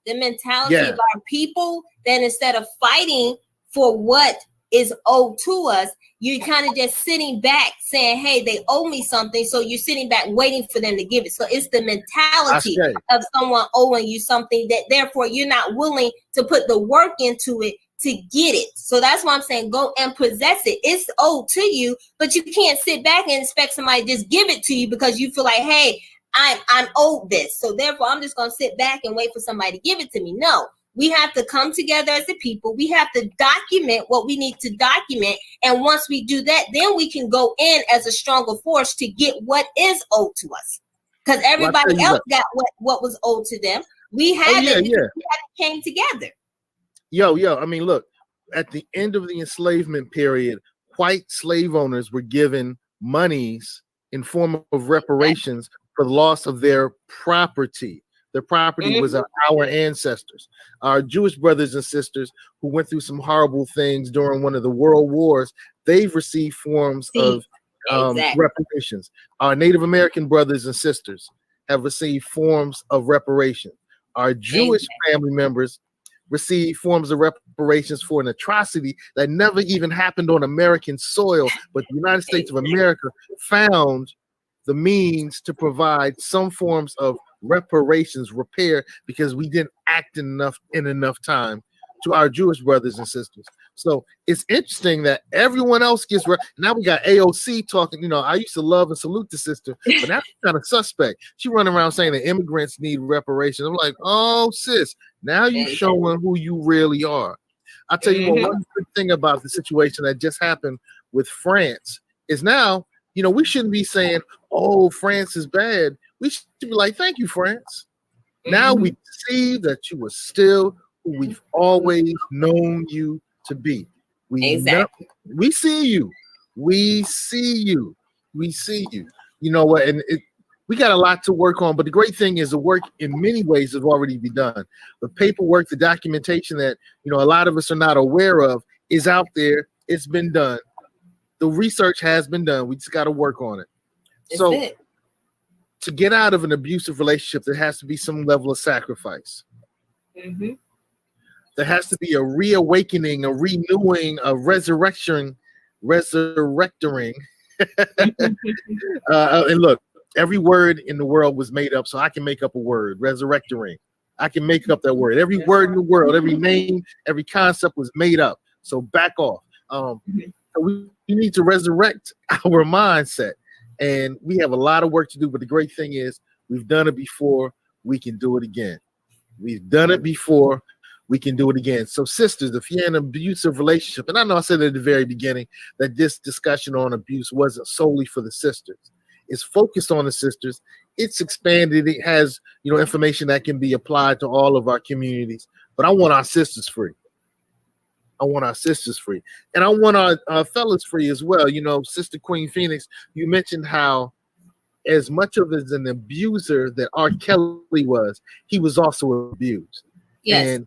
the mentality of our people, then instead of fighting for what is owed to us, you're kind of just sitting back saying, hey, they owe me something. So you're sitting back waiting for them to give it. So it's the mentality of someone owing you something that therefore you're not willing to put the work into it to get it. So that's why I'm saying go and possess it. It's owed to you, but you can't sit back and expect somebody to just give it to you because you feel like, hey, I'm owed this. So therefore, I'm just going to sit back and wait for somebody to give it to me. No, we have to come together as a people. We have to document what we need to document. And once we do that, then we can go in as a stronger force to get what is owed to us. Because everybody else got what was owed to them. We had it came together. Yo, I mean, look, at the end of the enslavement period, white slave owners were given monies in form of reparations for the loss of their property. Their property was our ancestors. Our Jewish brothers and sisters who went through some horrible things during one of the world wars, they've received forms of reparations. Our Native American brothers and sisters have received forms of reparation. Our Jewish family members receive forms of reparations for an atrocity that never even happened on American soil, but the United States of America found the means to provide some forms of reparations, repair, because we didn't act in enough time to our Jewish brothers and sisters. So it's interesting that everyone else gets now we got AOC talking. You know, I used to love and salute the sister, but now she's kind of suspect. She running around saying that immigrants need reparations. I'm like, oh sis, now you're showing who you really are. I'll tell you what, one good thing about the situation that just happened with France is now, you know, we shouldn't be saying, oh, France is bad. We should be like, thank you, France. Now we see that you are still who we've always known you to be. We see you. We see you. We see you. You know what? And we got a lot to work on. But the great thing is the work in many ways has already been done. The paperwork, the documentation that, you know, a lot of us are not aware of is out there. It's been done. The research has been done. We just got to work on it. To get out of an abusive relationship, there has to be some level of sacrifice. There has to be a reawakening, a renewing, a resurrecting. And look, every word in the world was made up, so I can make up a word, resurrecting. I can make up that word. Every word in the world, every name, every concept was made up. So back off. We need to resurrect our mindset. And we have a lot of work to do, but the great thing is we've done it before, we can do it again. We've done it before, we can do it again. So sisters, if you're in an abusive relationship, and I know I said at the very beginning that this discussion on abuse wasn't solely for the sisters. It's focused on the sisters. It's expanded. It has, you know, information that can be applied to all of our communities. But I want our sisters free. I want our sisters free. And I want our fellas free as well. You know, Sister Queen Phoenix, you mentioned how as much of as an abuser that R. Kelly was, he was also abused. Yes. And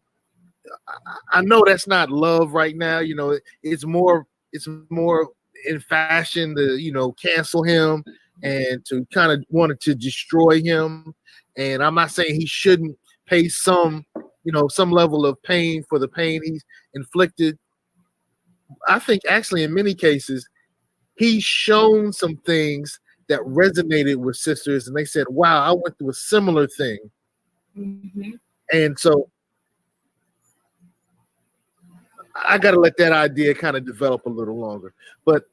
I know that's not love right now. You know, it's more in fashion to, you know, cancel him and to kind of wanted to destroy him. And I'm not saying he shouldn't pay some level of pain for the pain he's inflicted. I think actually in many cases, he's shown some things that resonated with sisters and they said, wow, I went through a similar thing. And so I got to let that idea kind of develop a little longer, but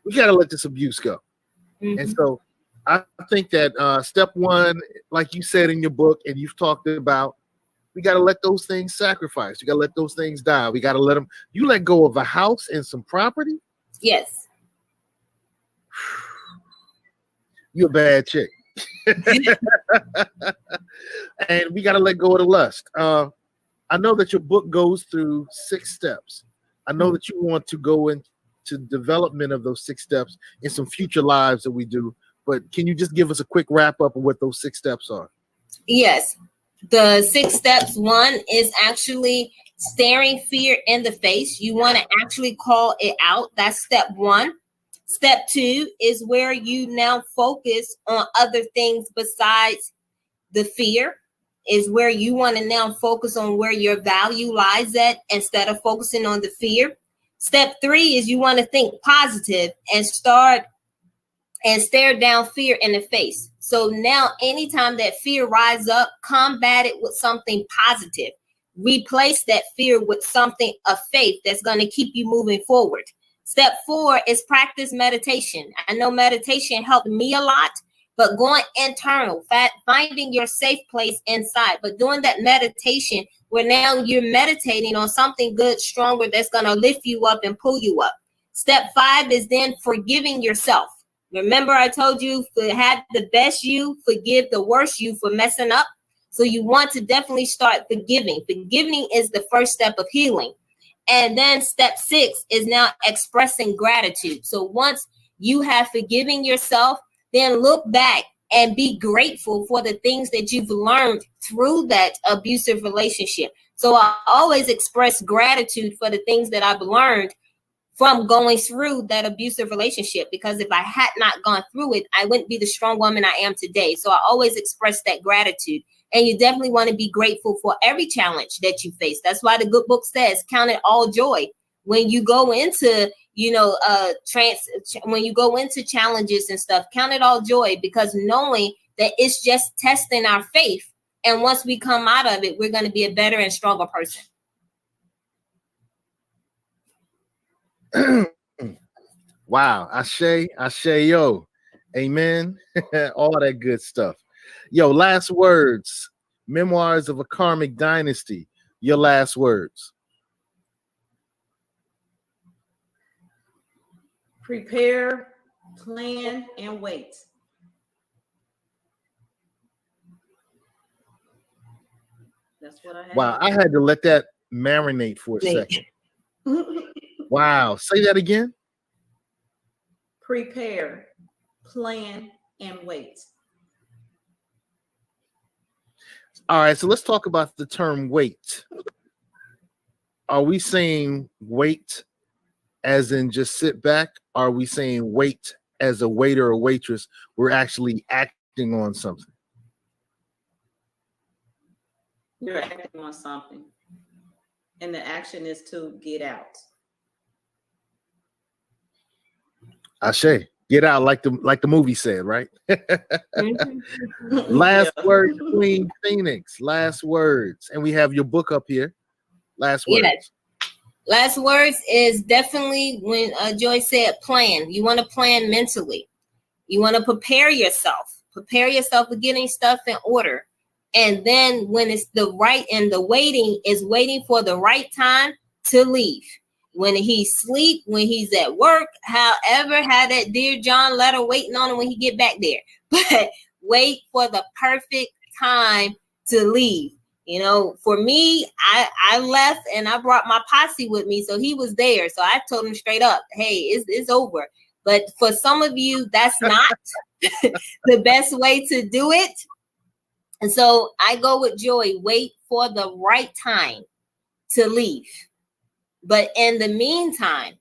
we got to let this abuse go. And so I think that step one, like you said in your book and you've talked about, we got to let those things sacrifice. You got to let those things die. We got to let them. You let go of a house and some property? Yes. You're a bad chick. And we got to let go of the lust. I know that your book goes through 6 steps. I know that you want to go into development of those 6 steps in some future lives that we do. But can you just give us a quick wrap up of what those 6 steps are? Yes. The 6 steps, one is actually staring fear in the face. You want to actually call it out. That's step 1. Step 2 is where you now focus on other things besides the fear, is where you want to now focus on where your value lies at instead of focusing on the fear. Step 3 is you want to think positive and stare down fear in the face. So now anytime that fear rises up, combat it with something positive. Replace that fear with something of faith that's going to keep you moving forward. Step 4 is practice meditation. I know meditation helped me a lot, but going internal, finding your safe place inside, but doing that meditation where now you're meditating on something good, stronger, that's going to lift you up and pull you up. Step 5 is then forgiving yourself. Remember, I told you to have the best you, forgive the worst you for messing up. So you want to definitely start forgiving. Forgiving is the first step of healing. And then step 6 is now expressing gratitude. So once you have forgiven yourself, then look back and be grateful for the things that you've learned through that abusive relationship. So I always express gratitude for the things that I've learned from going through that abusive relationship, because if I had not gone through it, I wouldn't be the strong woman I am today. So I always express that gratitude. And you definitely want to be grateful for every challenge that you face. That's why the good book says, count it all joy. When you go into, when you go into challenges and stuff, count it all joy, because knowing that it's just testing our faith. And once we come out of it, we're going to be a better and stronger person. Wow. Ashe, yo. Amen. All that good stuff. Yo, last words. Memoirs of a Karmic Dynasty. Your last words. Prepare, plan, and wait. That's what I have. Wow, I had to let that marinate for a second. Wow, say that again. Prepare, plan, and wait. All right, so let's talk about the term wait. Are we saying wait as in just sit back? Are we saying wait as a waiter or waitress? We're actually acting on something. You're acting on something. And the action is to get out. Ashe, get out, like the movie said, right? Last words, Queen Phoenix. Last words. And we have your book up here. Last words. Yes. Last words is definitely when Joy said plan. You want to plan mentally. You want to prepare yourself. Prepare yourself for getting stuff in order. And then when it's the right, and the waiting is waiting for the right time to leave. When he's asleep, when he's at work, however, have that Dear John letter waiting on him when he get back there. But wait for the perfect time to leave. You know, for me, I left and I brought my posse with me. So he was there. So I told him straight up, hey, it's over. But for some of you, that's not the best way to do it. And so I go with Joy, wait for the right time to leave. But in the meantime,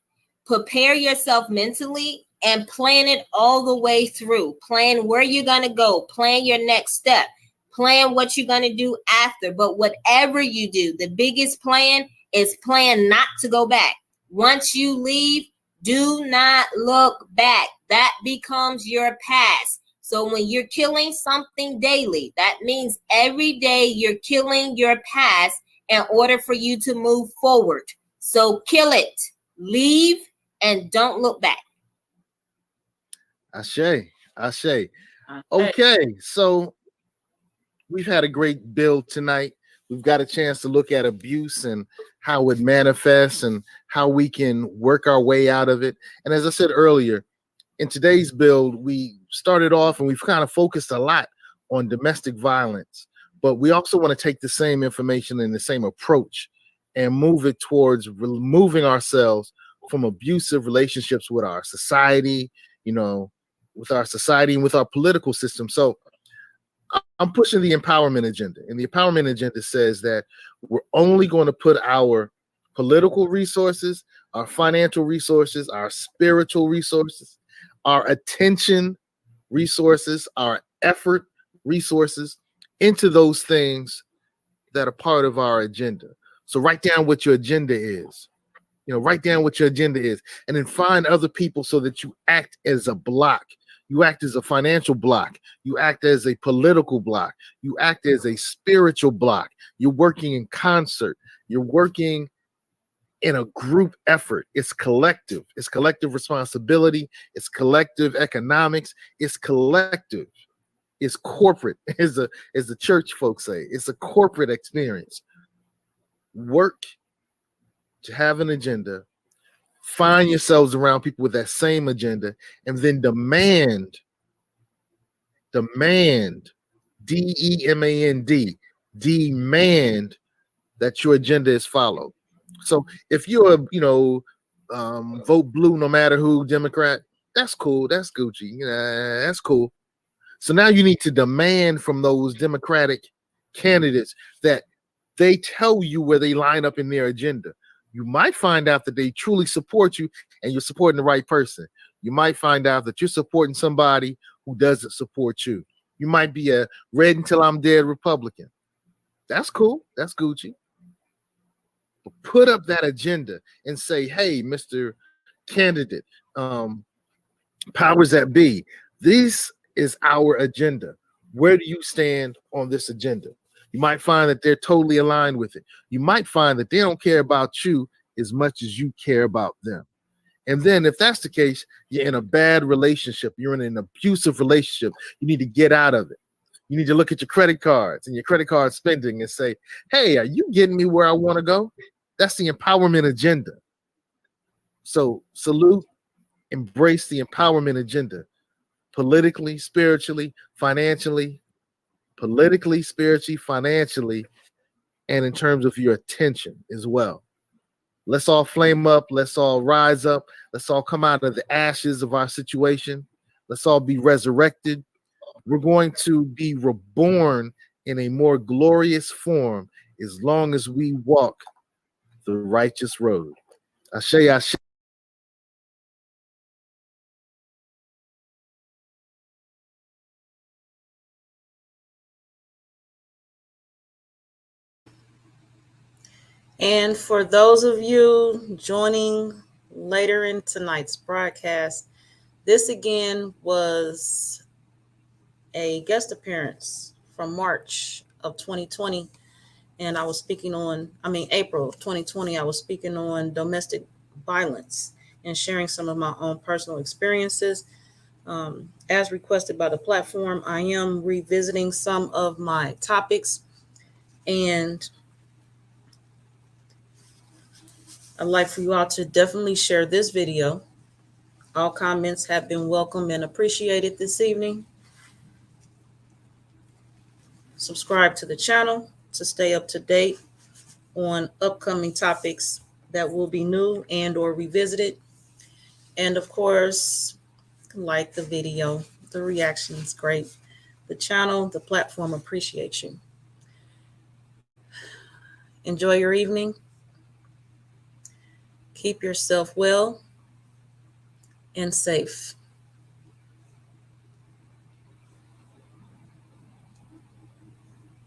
prepare yourself mentally and plan it all the way through. Plan where you're going to go. Plan your next step. Plan what you're going to do after. But whatever you do, the biggest plan is plan not to go back. Once you leave, do not look back. That becomes your past. So when you're killing something daily, that means every day you're killing your past in order for you to move forward. So kill it, leave, and don't look back. Ashe. Okay, so we've had a great build tonight. We've got a chance to look at abuse and how it manifests and how we can work our way out of it. And as I said earlier, in today's build, we started off and we've kind of focused a lot on domestic violence, but we also want to take the same information and the same approach and move it towards removing ourselves from abusive relationships with our society, with our society and with our political system. So I'm pushing the empowerment agenda, and the empowerment agenda says that we're only going to put our political resources, our financial resources, our spiritual resources, our attention resources, our effort resources into those things that are part of our agenda. So write down what your agenda is. Write down what your agenda is, and then find other people so that you act as a block. You act as a financial block. You act as a political block. You act as a spiritual block. You're working in concert. You're working in a group effort. It's collective. It's collective responsibility. It's collective economics. It's collective. It's corporate, as the church folks say. It's a corporate experience. Work to have an agenda. Find yourselves around people with that same agenda, and then demand, demand that your agenda is followed. So if you're vote blue no matter who, Democrat, that's cool. That's Gucci. That's cool. So now you need to demand from those Democratic candidates that they tell you where they line up in their agenda. You might find out that they truly support you and you're supporting the right person. You might find out that you're supporting somebody who doesn't support you. You might be a red until I'm dead Republican. That's cool. That's Gucci. But put up that agenda and say, hey, Mr. Candidate, powers that be, this is our agenda. Where do you stand on this agenda? You might find that they're totally aligned with it. You might find that they don't care about you as much as you care about them. And then if that's the case, you're in a bad relationship. You're in an abusive relationship. You need to get out of it. You need to look at your credit cards and your credit card spending and say, hey, are you getting me where I want to go? That's the empowerment agenda. So salute, embrace the empowerment agenda. Politically, spiritually, financially, and in terms of your attention as well. Let's all flame up. Let's all rise up. Let's all come out of the ashes of our situation. Let's all be resurrected. We're going to be reborn in a more glorious form as long as we walk the righteous road. Ashe, ashe. And for those of you joining later in tonight's broadcast, this again was a guest appearance from March of 2020. And I was speaking April of 2020, I was speaking on domestic violence and sharing some of my own personal experiences. As requested by the platform, I am revisiting some of my topics, and I'd like for you all to definitely share this video. All comments have been welcome and appreciated this evening. Subscribe to the channel to stay up to date on upcoming topics that will be new and or revisited. And of course, like the video. The reaction is great. The channel, the platform appreciates you. Enjoy your evening. Keep yourself well and safe.